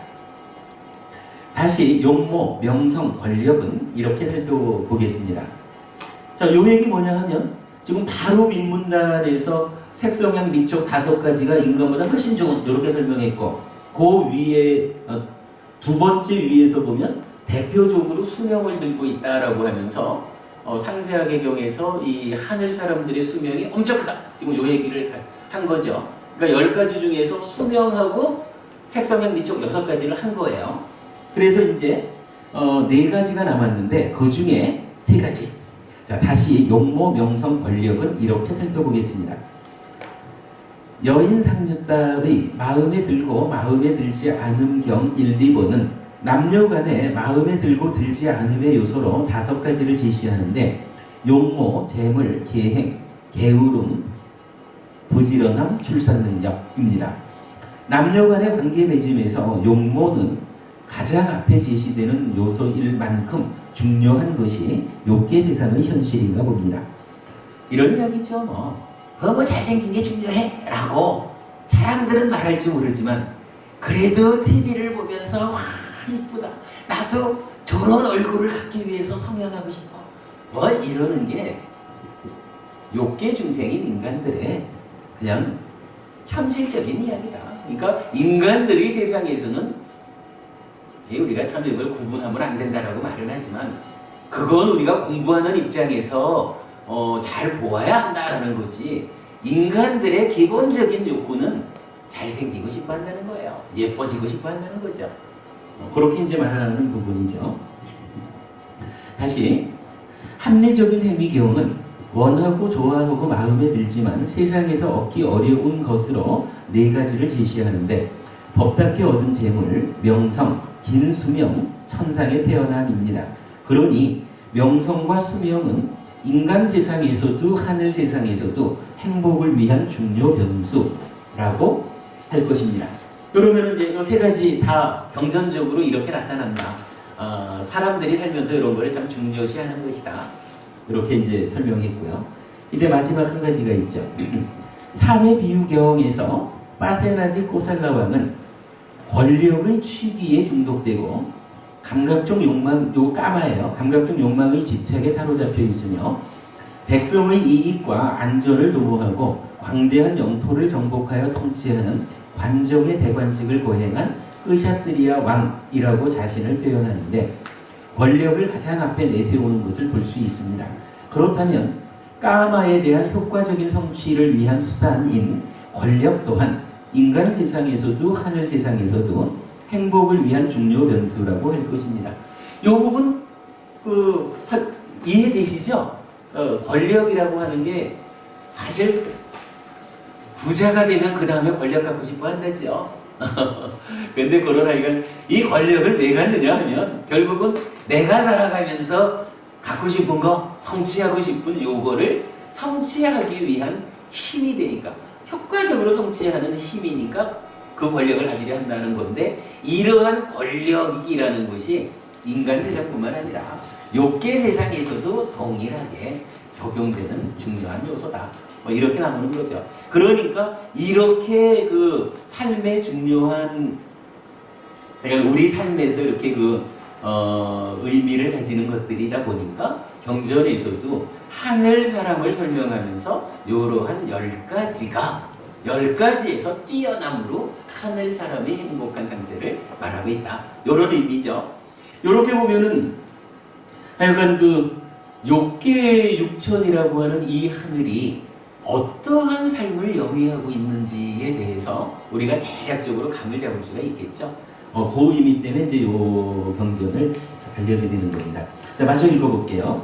다시 용모, 명성, 권력은 이렇게 살펴보겠습니다. 자, 요 얘기 뭐냐 하면 지금 바로 윗문단에서 색성향, 미촉 5가지가 인간보다 훨씬 좋은 이렇게 설명했고 그 위에 두 번째 위에서 보면 대표적으로 수명을 들고 있다라고 하면서 상세하게 경에서 이 하늘 사람들의 수명이 엄청 크다. 지금 요 얘기를 한 거죠. 그러니까 10가지 중에서 수명하고 색성향, 미촉 6가지를 한 거예요. 그래서 이제 4가지가 남았는데 그 중에 3가지. 자, 다시 용모, 명성, 권력은 이렇게 살펴보겠습니다. 여인 상류답의 마음에 들고 마음에 들지 않음 경 1, 2번은 남녀 간에 마음에 들고 들지 않음의 요소로 5가지를 제시하는데 용모, 재물, 계행, 게으름, 부지런함, 출산 능력입니다. 남녀 간의 관계 맺음에서 용모는 가장 앞에 제시되는 요소일 만큼 중요한 것이 욕계 세상의 현실인가 봅니다. 이런 이야기죠. 그거 잘생긴 게 중요해 라고 사람들은 말할지 모르지만 그래도 TV를 보면서 와 이쁘다, 나도 저런 얼굴을 갖기 위해서 성형하고 싶어 이러는 게 욕계 중생인 인간들의 그냥 현실적인 이야기다. 그러니까 인간들의 세상에서는 우리가 참 이걸 구분하면 안 된다라고 말은 하지만 그건 우리가 공부하는 입장에서 잘 보아야 한다라는 거지. 인간들의 기본적인 욕구는 잘생기고 싶어 한다는 거예요. 예뻐지고 싶어 한다는 거죠. 그렇게 이제 말하는 부분이죠. 다시 합리적인 행위경은 원하고 좋아하고 마음에 들지만 세상에서 얻기 어려운 것으로 네 가지를 제시하는데 법답게 얻은 재물, 명성, 긴 수명, 천상의 태어남입니다. 그러니 명성과 수명은 인간 세상에서도 하늘 세상에서도 행복을 위한 중요 변수라고 할 것입니다. 그러면 이제 이 세 가지 다 경전적으로 이렇게 나타난다. 사람들이 살면서 이런 거를 참 중요시하는 것이다. 이렇게 이제 설명했고요. 이제 마지막 한 가지가 있죠. 산의 비유경에서 파세나디 꼬살라 왕은 권력의 취기에 중독되고 감각적 욕망, 요 까마예요. 감각적 욕망의 집착에 사로잡혀 있으며 백성의 이익과 안전을 도모하고 광대한 영토를 정복하여 통치하는 관정의 대관식을 거행한 으샤트리아 왕이라고 자신을 표현하는데 권력을 가장 앞에 내세우는 것을 볼 수 있습니다. 그렇다면 까마에 대한 효과적인 성취를 위한 수단인 권력 또한 인간 세상에서도 하늘 세상에서도 행복을 위한 중요 변수라고 할 것입니다. 이 부분 이해되시죠? 권력이라고 하는 게 사실 부자가 되면 그 다음에 권력 갖고 싶어 한다죠. 근데 그러나 이건 이 권력을 왜 갖느냐 하면 결국은 내가 살아가면서 갖고 싶은 거, 성취하고 싶은 요거를 성취하기 위한 힘이 되니까 효과적으로 성취하는 힘이니까 그 권력을 가지려 한다는 건데 이러한 권력이라는 것이 인간 세상뿐만 아니라 욕계 세상에서도 동일하게 적용되는 중요한 요소다. 이렇게 나오는 거죠. 그러니까 이렇게 그 삶의 중요한 그러니까 우리 삶에서 이렇게 의미를 가지는 것들이다 보니까 경전에서도 하늘 사람을 설명하면서 이러한 10가지에서 뛰어남으로 하늘 사람의 행복한 상태를 말하고 있다. 이런 의미죠. 이렇게 보면은 하여간 욕계 육천이라고 하는 이 하늘이 어떠한 삶을 영위하고 있는지에 대해서 우리가 대략적으로 감을 잡을 수가 있겠죠. 그 의미 때문에 이제 요 경전을 알려드리는 겁니다. 자, 마저 읽어볼게요.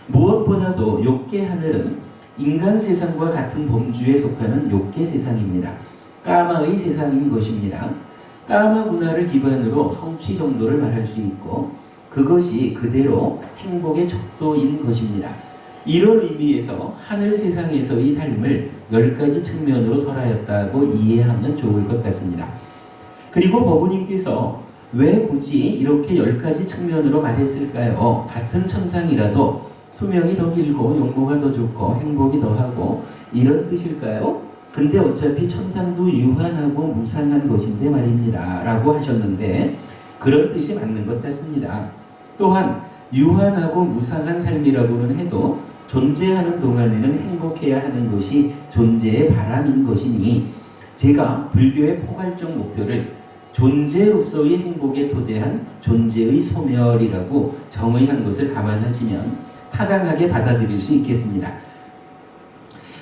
무엇보다도 욕계 하늘은 인간 세상과 같은 범주에 속하는 욕계 세상입니다. 까마의 세상인 것입니다. 까마 문화를 기반으로 성취 정도를 말할 수 있고 그것이 그대로 행복의 척도인 것입니다. 이런 의미에서 하늘 세상에서의 삶을 10가지 측면으로 설하였다고 이해하면 좋을 것 같습니다. 그리고 법우님께서 왜 굳이 이렇게 10가지 측면으로 말했을까요? 같은 천상이라도 수명이 더 길고 용모가 더 좋고 행복이 더하고 이런 뜻일까요? 근데 어차피 천상도 유한하고 무상한 것인데 말입니다. 라고 하셨는데 그런 뜻이 맞는 것 같습니다. 또한 유한하고 무상한 삶이라고는 해도 존재하는 동안에는 행복해야 하는 것이 존재의 바람인 것이니 제가 불교의 포괄적 목표를 존재로서의 행복에 토대한 존재의 소멸이라고 정의한 것을 감안하시면 타당하게 받아들일 수 있겠습니다.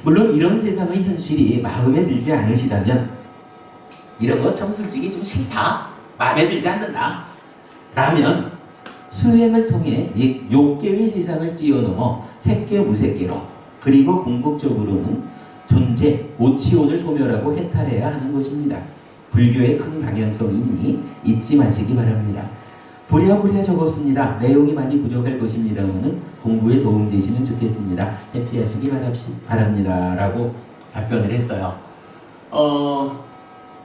물론 이런 세상의 현실이 마음에 들지 않으시다면 이런 거 참 솔직히 좀 싫다, 마음에 들지 않는다 라면 수행을 통해 욕계의 세상을 뛰어넘어 색계 무색계로 그리고 궁극적으로는 존재, 오치온을 소멸하고 해탈해야 하는 것입니다. 불교의 큰 방향성이니 잊지 마시기 바랍니다. 부랴부랴 적었습니다. 내용이 많이 부족할 것입니다만은 공부에 도움되시면 좋겠습니다. 해피하시기 바랍니다. 라고 답변을 했어요.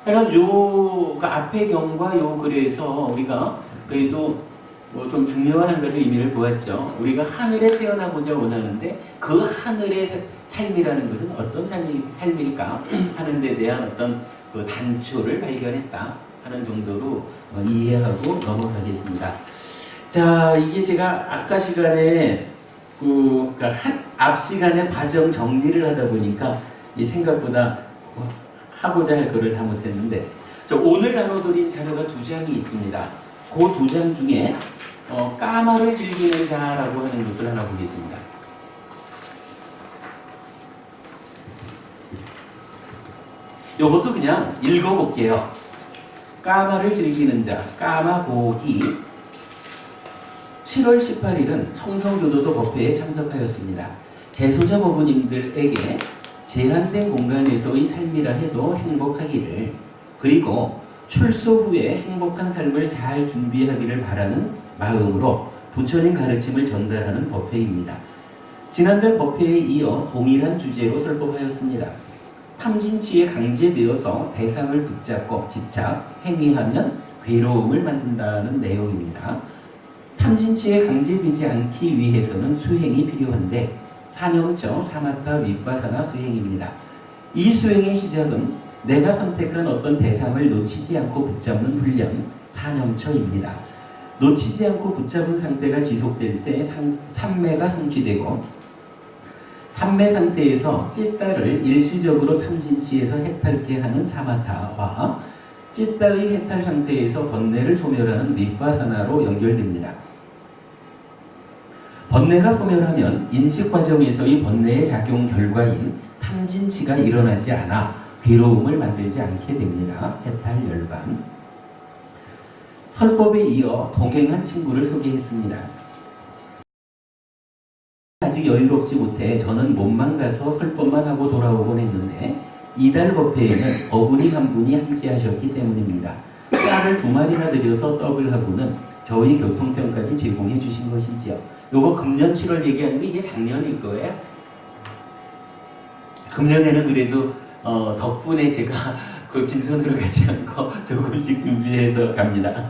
하여간 그 앞의 경과 요 글에서 우리가 그래도 좀 중요한 한 가지 의미를 보았죠. 우리가 하늘에 태어나고자 원하는데 그 하늘의 삶이라는 것은 어떤 삶일까 하는 데 대한 어떤 그 단초를 발견했다 하는 정도로 이해하고 넘어가겠습니다. 자, 이게 제가 아까 시간에 그러니까 앞 시간에 과정 정리를 하다 보니까 이 생각보다 하고자 할 거를 다 못했는데 오늘 나눠드린 자료가 2장이 있습니다. 그 2장 중에 까마를 즐기는 자라고 하는 것을 하나 보겠습니다. 이것도 그냥 읽어볼게요. 까마를 즐기는 자, 까마보기 7월 18일은 청성교도소 법회에 참석하였습니다. 재소자 법부님들에게 제한된 공간에서의 삶이라 해도 행복하기를, 그리고 출소 후에 행복한 삶을 잘 준비하기를 바라는 마음으로 부처님 가르침을 전달하는 법회입니다. 지난달 법회에 이어 동일한 주제로 설법하였습니다. 탐진치에 강제되어서 대상을 붙잡고 집착, 행위하면 괴로움을 만든다는 내용입니다. 탐진치에 강제되지 않기 위해서는 수행이 필요한데 사념처, 사마타, 윗바사나 수행입니다. 이 수행의 시작은 내가 선택한 어떤 대상을 놓치지 않고 붙잡는 훈련, 사념처입니다. 놓치지 않고 붙잡은 상태가 지속될 때 삼매가 성취되고, 삼매 상태에서 찌따를 일시적으로 탐진치에서 해탈케 하는 사마타와 찌따의 해탈 상태에서 번뇌를 소멸하는 윗바사나로 연결됩니다. 번뇌가 소멸하면 인식 과정에서의 번뇌의 작용 결과인 탐진치가 일어나지 않아 괴로움을 만들지 않게 됩니다. 해탈 열반. 설법에 이어 동행한 친구를 소개했습니다. 아직 여유롭지 못해 저는 몸만 가서 설법만 하고 돌아오곤 했는데 이달 법회에는 어부님 한 분이 함께 하셨기 때문입니다. 쌀을 2마리나 들여서 떡을 하고는 저희 교통편까지 제공해 주신 것이지요. 요거 금년 7월 얘기하는 게 이게 작년일 거예요. 금년에는 그래도 덕분에 제가 그 빈손으로 가지 않고 조금씩 준비해서 갑니다.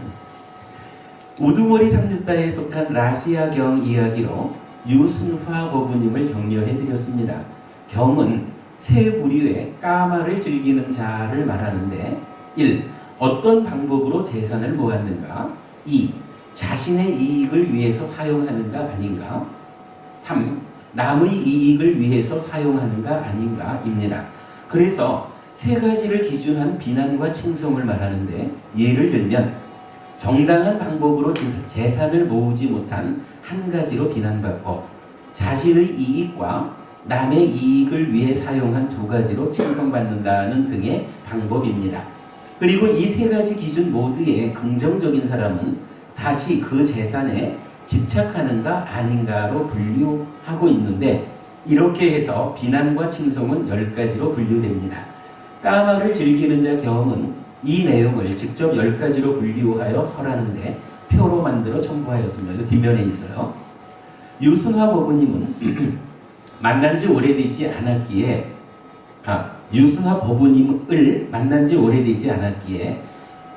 우두머리 삼류따에 속한 라시아경 이야기로 유순화 법부님을 격려해 드렸습니다. 경은 세 부류의 까마를 즐기는 자를 말하는데 1. 어떤 방법으로 재산을 모았는가? 2. 자신의 이익을 위해서 사용하는가 아닌가? 3. 남의 이익을 위해서 사용하는가 아닌가? 입니다. 그래서 세 가지를 기준한 비난과 칭송을 말하는데 예를 들면 정당한 방법으로 재산을 모으지 못한 한 가지로 비난받고 자신의 이익과 남의 이익을 위해 사용한 2가지로 칭송받는다는 등의 방법입니다. 그리고 이 세 가지 기준 모두의 긍정적인 사람은 다시 그 재산에 집착하는가 아닌가로 분류하고 있는데 이렇게 해서 비난과 칭송은 10가지로 분류됩니다. 까마를 즐기는 자 경은 이 내용을 직접 10가지로 분류하여 설하는데 표로 만들어 첨부하였습니다. 이거 뒷면에 있어요. 유순화 법부님은 만난 지 오래되지 않았기에 유순화 법부님을 만난 지 오래되지 않았기에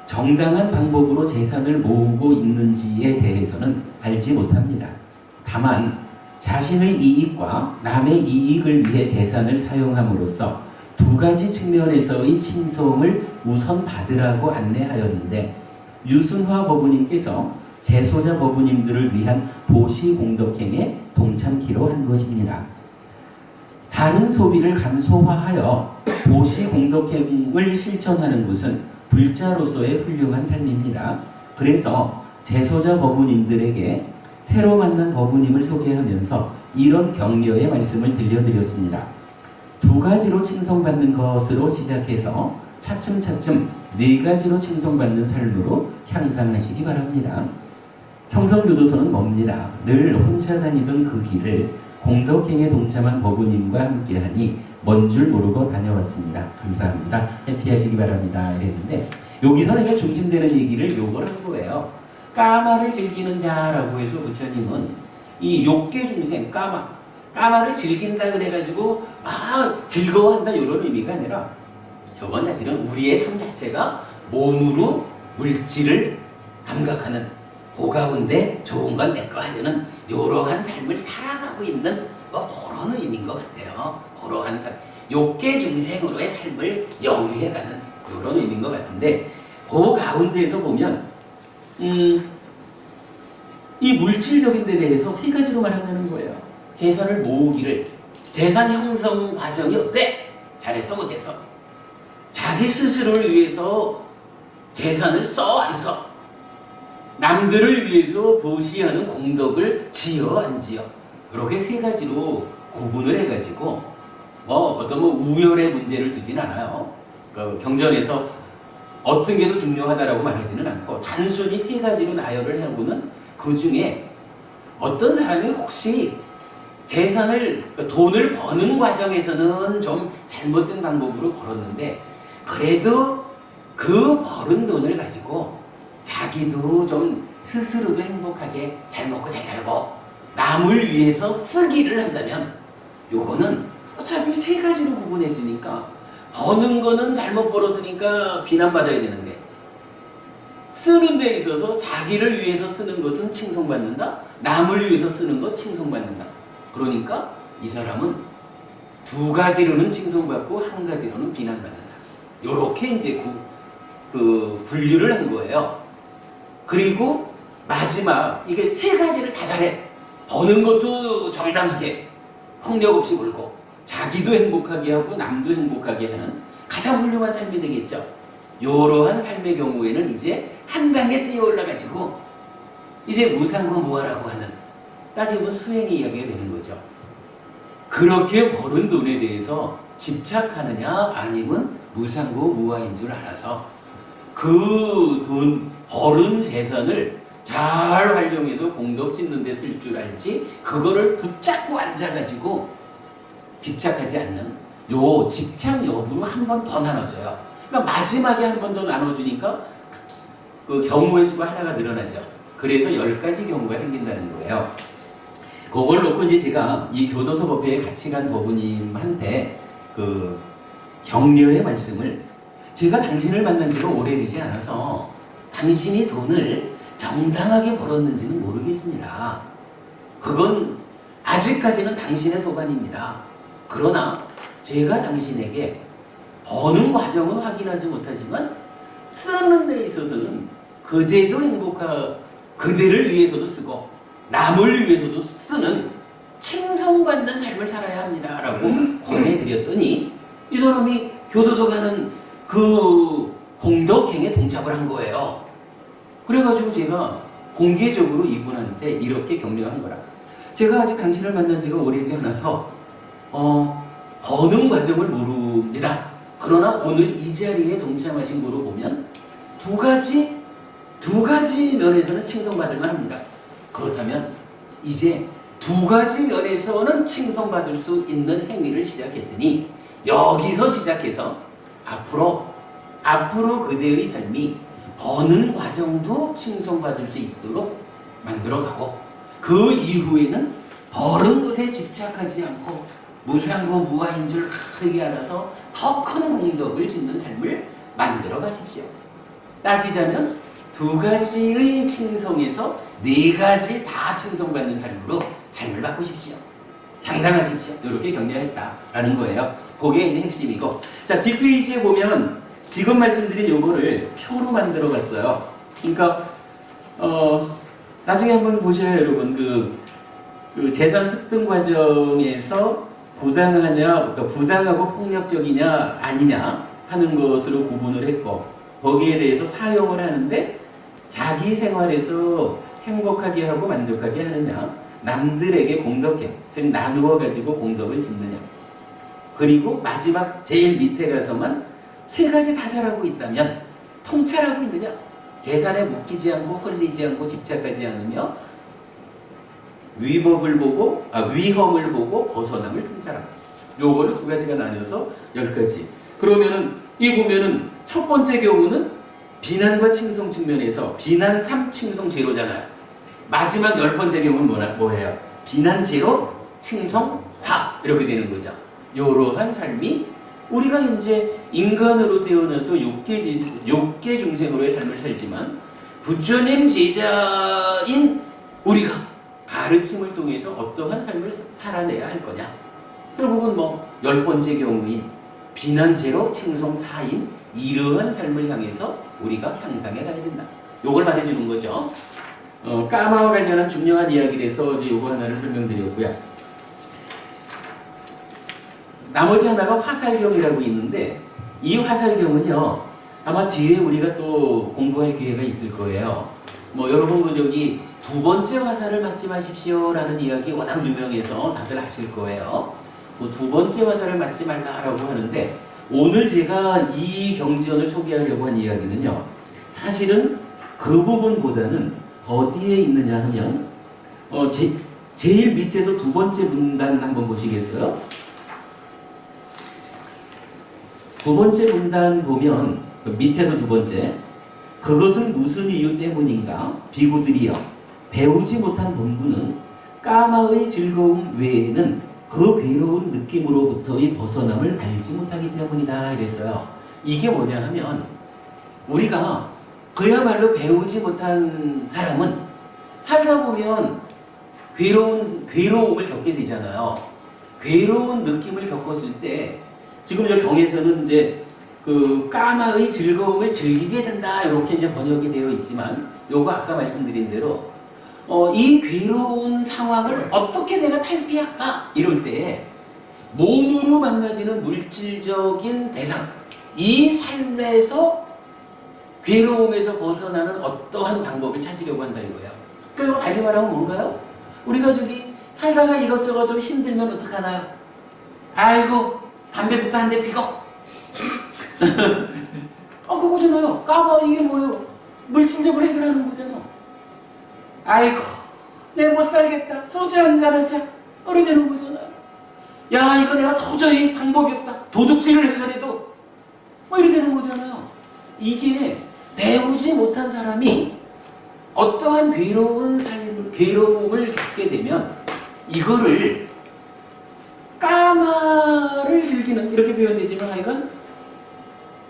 정당한 방법으로 재산을 모으고 있는지에 대해서는 알지 못합니다. 다만 자신의 이익과 남의 이익을 위해 재산을 사용함으로써 2가지 측면에서의 칭송을 우선 받으라고 안내하였는데 유순화 법부님께서 재소자 법부님들을 위한 보시공덕행에 동참키로 한 것입니다. 다른 소비를 간소화하여 보시공덕행을 실천하는 것은 불자로서의 훌륭한 삶입니다. 그래서 재소자 법부님들에게 새로 만난 법부님을 소개하면서 이런 격려의 말씀을 들려드렸습니다. 2가지로 칭송받는 것으로 시작해서 차츰차츰 4가지로 칭송받는 삶으로 향상하시기 바랍니다. 청성교도소는 멉니다. 늘 혼자 다니던 그 길을 공덕행에 동참한 법부님과 함께하니 먼 줄 모르고 다녀왔습니다. 감사합니다. 해피하시기 바랍니다. 이랬는데 여기서 내가 중심되는 얘기를 요걸 한 거예요. 까마를 즐기는 자라고 해서 부처님은 이 욕계 중생 까마를 즐긴다 그래가지고 즐거워한다 이런 의미가 아니라 이건 사실은 우리의 삶 자체가 몸으로 물질을 감각하는 그 가운데 좋은 건 내 거 하려는 이러한 삶을 살아가고 있는 그런 의미인 것 같아요. 그러한 삶, 욕계 중생으로의 삶을 영위해가는 그런 의미인 것 같은데 그 가운데에서 보면 이 물질적인 데 대해서 3가지로 말한다는 거예요. 재산을 모으기를, 재산 형성 과정이 어때? 잘했어 못했어? 자기 스스로를 위해서 재산을 써 안 써? 남들을 위해서 보시하는 공덕을 지어 안 지어? 이렇게 3가지로 구분을 해가지고 어떤 우열의 문제를 두진 않아요. 경전에서 어떤 게 더 중요하다라고 말하지는 않고 단순히 3가지로 나열을 해보는 그 중에 어떤 사람이 혹시 재산을 돈을 버는 과정에서는 좀 잘못된 방법으로 벌었는데 그래도 그 벌은 돈을 가지고 자기도 좀 스스로도 행복하게 잘 먹고 잘 살고 남을 위해서 쓰기를 한다면 요거는 어차피 세 가지로 구분했으니까 버는 거는 잘못 벌었으니까 비난받아야 되는데 쓰는 데 있어서 자기를 위해서 쓰는 것은 칭송받는다. 남을 위해서 쓰는 것 칭송받는다. 그러니까 이 사람은 두 가지로는 칭송받고 한 가지로는 비난받는다. 요렇게 이제 분류를 한 거예요. 그리고 마지막 이게 세 가지를 다 잘해. 버는 것도 정당하게 폭력 없이 벌고 자기도 행복하게 하고 남도 행복하게 하는 가장 훌륭한 삶이 되겠죠. 이러한 삶의 경우에는 이제 한 단계 뛰어 올라가지고 이제 무상고 무화라고 하는 따지면 수행의 이야기가 되는 거죠. 그렇게 벌은 돈에 대해서 집착하느냐 아니면 무상고 무화인 줄 알아서 그 돈 벌은 재산을 잘 활용해서 공덕 짓는 데 쓸 줄 알지 그거를 붙잡고 앉아가지고 집착하지 않는 요 집착 여부로 한 번 더 나눠져요. 그러니까 마지막에 한 번 더 나눠주니까 그 경우의 수가 하나가 늘어나죠. 그래서 10가지 경우가 생긴다는 거예요. 그걸 놓고 이제 제가 이 교도소법회에 같이 간 법우님한테 그 격려의 말씀을 제가 당신을 만난 지가 오래되지 않아서 당신이 돈을 정당하게 벌었는지는 모르겠습니다. 그건 아직까지는 당신의 소관입니다. 그러나 제가 당신에게 버는 과정은 확인하지 못하지만 쓰는 데 있어서는 그대도 그대를 위해서도 쓰고 남을 위해서도 쓰는 칭송받는 삶을 살아야 합니다. 라고 권해드렸더니 이 사람이 교도소 가는 그 공덕행에 동참을 한 거예요. 그래가지고 제가 공개적으로 이분한테 이렇게 격려한 거라. 제가 아직 당신을 만난 지가 오래지 않아서 버는 과정을 모릅니다. 그러나 오늘 이 자리에 동참하신 거로 보면 두 가지 면에서는 칭송받을 만합니다. 그렇다면 이제 두 가지 면에서는 칭송받을 수 있는 행위를 시작했으니 여기서 시작해서 앞으로 그대의 삶이 버는 과정도 칭송받을 수 있도록 만들어가고 그 이후에는 버는 것에 집착하지 않고 무상고 무아인 줄 하게 알아서 더 큰 공덕을 짓는 삶을 만들어 가십시오. 따지자면 두 가지의 칭송에서 네 가지 다 칭송받는 삶으로 삶을 바꾸십시오. 향상하십시오. 이렇게 격려했다라는 거예요. 그게 이제 핵심이고, 자 뒷페이지에 보면 지금 말씀드린 요거를 표로 만들어 봤어요. 그러니까 나중에 한번 보셔요, 여러분. 그 재산 습득 과정에서 부당하냐, 그러니까 부당하고 폭력적이냐 아니냐 하는 것으로 구분을 했고, 거기에 대해서 사용을 하는데 자기 생활에서 행복하게 하고 만족하게 하느냐, 남들에게 공덕해, 즉 나누어 가지고 공덕을 짓느냐, 그리고 마지막 제일 밑에 가서만 세 가지 다 잘하고 있다면 통찰하고 있느냐, 재산에 묶이지 않고 홀리지 않고 집착하지 않으며 위험을 보고 벗어남을 통찰하고, 요거를 두 가지가 나뉘어서 10가지. 그러면은 이 보면은 첫 번째 경우는 비난과 칭송 측면에서 비난 3, 칭송 제로잖아요. 마지막 10번째 경우는 뭐예요? 비난 제로, 칭송 4 이렇게 되는 거죠. 이러한 삶이 우리가 이제 인간으로 태어나서 욕계 중생으로의 삶을 살지만 부처님 제자인 우리가 가르침을 통해서 어떠한 삶을 살아내야 할 거냐, 결국은 10번째 경우인 비난 제로, 칭송 4인 이러한 삶을 향해서 우리가 향상해 가야 된다. 요걸 말해주는 거죠. 까마와 관련한 중요한 이야기를 해서 이제 요거 하나를 설명드렸고요. 나머지 하나가 화살경이라고 있는데, 이 화살경은요 아마 뒤에 우리가 또 공부할 기회가 있을 거예요. 여러분 저기 두 번째 화살을 맞지 마십시오 라는 이야기 워낙 유명해서 다들 아실 거예요. 두 번째 화살을 맞지 말라라고 하는데, 오늘 제가 이 경전을 소개하려고 한 이야기는요 사실은 그 부분보다는 어디에 있느냐 하면 제일 밑에서 두 번째 문단 한번 보시겠어요? 두 번째 문단 보면 그 밑에서 두 번째, 그것은 무슨 이유 때문인가? 비구들이여 배우지 못한 본분은 까마의 즐거움 외에는 그 괴로운 느낌으로부터의 벗어남을 알지 못하기 때문이다 이랬어요. 이게 뭐냐 하면 우리가 그야말로 배우지 못한 사람은 살다 보면 괴로움을 겪게 되잖아요. 괴로운 느낌을 겪었을 때 지금 저 경에서는 이제 그 까마의 즐거움을 즐기게 된다 이렇게 이제 번역이 되어 있지만 요거 아까 말씀드린 대로 이 괴로운 상황을 어떻게 내가 탈피할까 이럴 때 몸으로 만나지는 물질적인 대상 이 삶에서 괴로움에서 벗어나는 어떠한 방법을 찾으려고 한다 이거예요. 그리고 달리 말하면 뭔가요? 우리가 저기 살다가 이것저것 좀 힘들면 어떡하나요? 아이고 담배부터 한 대 피고 그거잖아요. 까봐 이게 뭐예요? 물질적으로 해결하는 거잖아. 아이고 내 못 살겠다. 소주 한잔 하자. 이래 되는 거잖아요. 야 이거 내가 도저히 방법이 없다. 도둑질을 해서라도 이래 되는 거잖아요. 이게 배우지 못한 사람이 어떠한 괴로움을 겪게 되면 이거를 까마를 즐기는 이렇게 표현되지만 하여간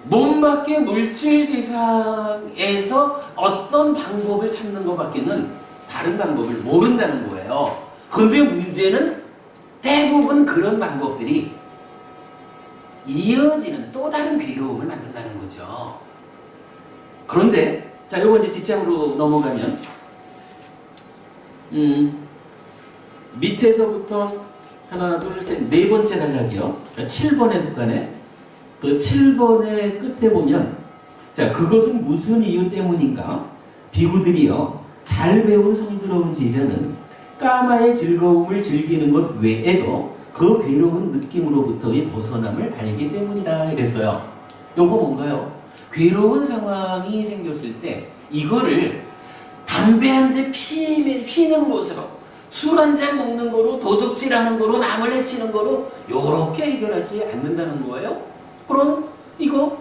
몸 밖의 물질 세상에서 어떤 방법을 찾는 것밖에는 다른 방법을 모른다는 거예요. 근데 문제는 대부분 그런 방법들이 이어지는 또 다른 괴로움을 만든다는 거죠. 그런데 자 요거 이제 뒷장으로 넘어가면 밑에서부터 하나 둘 셋 네 번째 단락이요. 7번에 속하네. 그 7번의 끝에 보면 자 그것은 무슨 이유 때문인가? 비구들이여 잘 배운 성스러운 제자는 까마의 즐거움을 즐기는 것 외에도 그 괴로운 느낌으로부터의 벗어남을 알기 때문이다 이랬어요. 요거 뭔가요? 괴로운 상황이 생겼을 때 이거를 담배 한 대 피는 것으로 술 한 잔 먹는 거로 도둑질하는 거로 남을 해치는 거로 요렇게 해결하지 않는다는 거예요. 그럼 이거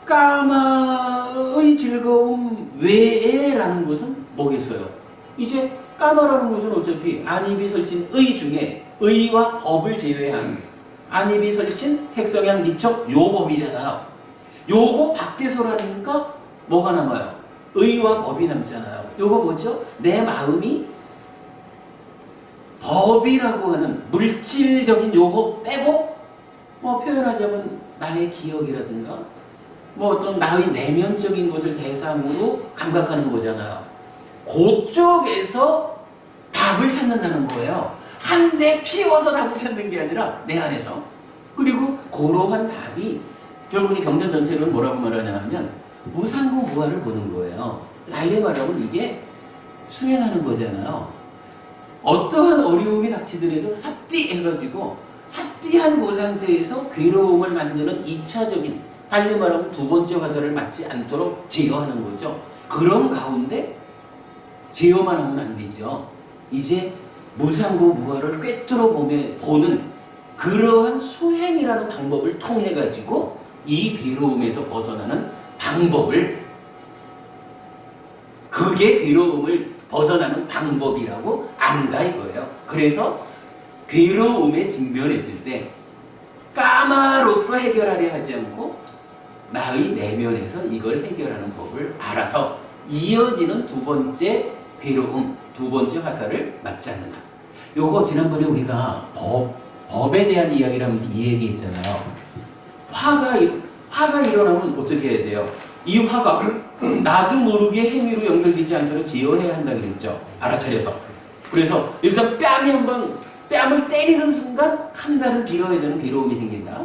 까마의 즐거움 외에라는 것은 뭐겠어요? 이제 까마라는 것은 어차피 안입이 설친 의 중에 의와 법을 제외한 안입이 설친 색성향 미척 요 법이잖아요. 요거 밖에서라니까 뭐가 남아요? 의와 법이 남잖아요. 요거 뭐죠? 내 마음이 법이라고 하는 물질적인 요거 빼고 표현하자면 나의 기억이라든가 어떤 나의 내면적인 것을 대상으로 감각하는 거잖아요. 그쪽에서 답을 찾는다는 거예요. 한 대 피워서 답을 찾는 게 아니라 내 안에서. 그리고 그러한 답이 결국 이 경전 전체를 뭐라고 말하냐 하면 무상고 무아를 보는 거예요. 달리 말하면 이게 수행하는 거잖아요. 어떠한 어려움이 닥치더라도 삿띠 해가지고 삿띠한 그 상태에서 괴로움을 만드는 2차적인 달리 말하면 두 번째 화살을 맞지 않도록 제어하는 거죠. 그런 가운데 제어만 하면 안 되죠. 이제 무상고 무아를 꿰뚫어 보는 그러한 수행이라는 방법을 통해 가지고 이 괴로움에서 벗어나는 방법을 그게 괴로움을 벗어나는 방법이라고 안다 이거예요. 그래서 괴로움에 직면했을 때 까마로서 해결하려 하지 않고 나의 내면에서 이걸 해결하는 법을 알아서 이어지는 두 번째 괴로움, 두 번째 화살을 맞지 않는다. 요거 지난번에 우리가 법에 대한 이야기를 하면서 이 얘기 했잖아요. 화가 일어나면 어떻게 해야 돼요? 이 화가 나도 모르게 행위로 연결되지 않도록 제어해야 한다 그랬죠. 알아차려서. 그래서 일단 뺨을 때리는 순간 한 달은 빌어야 되는 괴로움이 생긴다.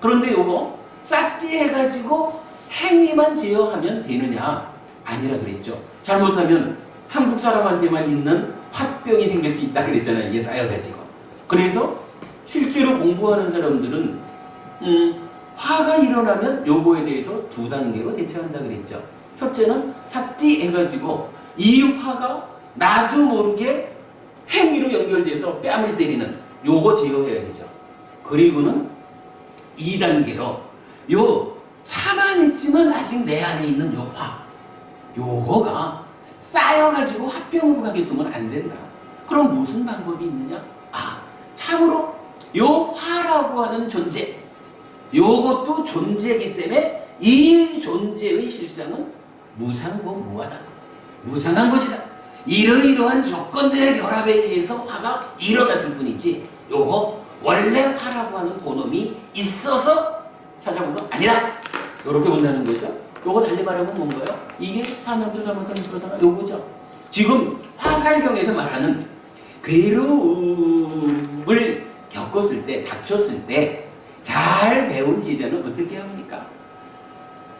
그런데 요거 싹띠 해가지고 행위만 제어하면 되느냐? 아니라 그랬죠. 잘못하면 한국 사람한테만 있는 화병이 생길 수 있다 그랬잖아요. 이게 쌓여가지고. 그래서 실제로 공부하는 사람들은 화가 일어나면 요거에 대해서 두 단계로 대처한다 그랬죠. 첫째는 삿띠 해가지고 이 화가 나도 모르게 행위로 연결돼서 뺨을 때리는 요거 제어해야 되죠. 그리고는 2단계로 요 참아냈지만 아직 내 안에 있는 요 화, 요거가 쌓여가지고 화병으로 가게 두면 안 된다. 그럼 무슨 방법이 있느냐? 참으로 요 화라고 하는 존재, 요것도 존재이기 때문에 이 존재의 실상은 무상고 무하다. 무상한 것이다. 이러이러한 조건들의 결합에 의해서 화가 일어났을 뿐이지 요거 원래 화라고 하는 고놈이 있어서 찾아본 건 아니다. 이렇게 본다는 거죠. 요거 달리 말하면 뭔가요? 이게 사념조 사무단 프로사가 요거죠. 지금 화살경에서 말하는 괴로움을 겪었을 때, 닥쳤을 때 잘 배운 제자는 어떻게 합니까?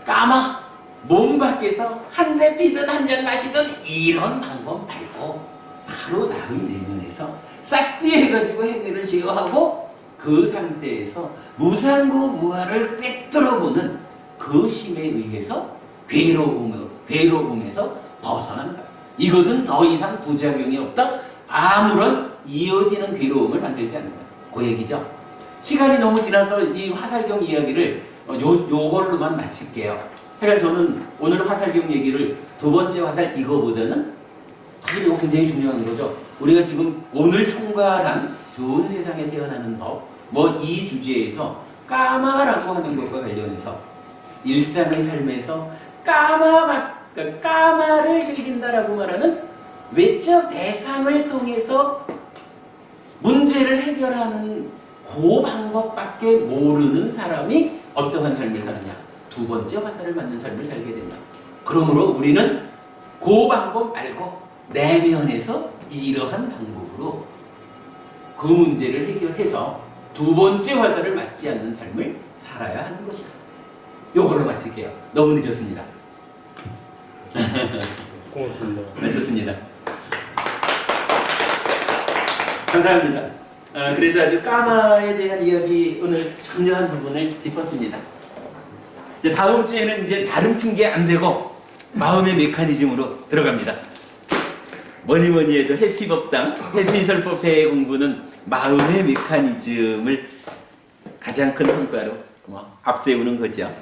까마 몸 밖에서 한 대 피든 한 잔 마시든 이런 방법 말고 바로 나의 내면에서 싹디 해가지고 해결을 제어하고 그 상태에서 무상고 무아를 꿰뚫어보는 그 힘에 의해서 괴로움에서 벗어난다. 이것은 더 이상 부작용이 없다. 아무런 이어지는 괴로움을 만들지 않는다. 그 얘기죠. 시간이 너무 지나서 이 화살경 이야기를 요걸로만 마칠게요. 그러니까 저는 오늘 화살경 얘기를 두 번째 화살 이거보다는 사실 이거 굉장히 중요한 거죠. 우리가 지금 오늘 총괄한 좋은 세상에 태어나는 법, 뭐 이 주제에서 까마라고 하는 것과 관련해서 일상의 삶에서 까마를 즐긴다라고 말하는 외적 대상을 통해서 문제를 해결하는 그 방법밖에 모르는 사람이 어떠한 삶을 사느냐? 두 번째 화살을 맞는 삶을 살게 된다. 그러므로 우리는 그 방법 말고 내면에서 이러한 방법으로 그 문제를 해결해서 두 번째 화살을 맞지 않는 삶을 살아야 하는 것이다. 요걸로 마칠게요. 너무 늦었습니다. 고맙습니다. 좋습니다. 감사합니다. 그래도 아주 까마에 대한 이야기 오늘 중요한 부분을 짚었습니다. 이제 다음 주에는 이제 다른 핑계 안 되고 마음의 메커니즘으로 들어갑니다. 뭐니 해도 해피법당, 해피설법회 공부는 마음의 메커니즘을 가장 큰 성과로 앞세우는 거죠.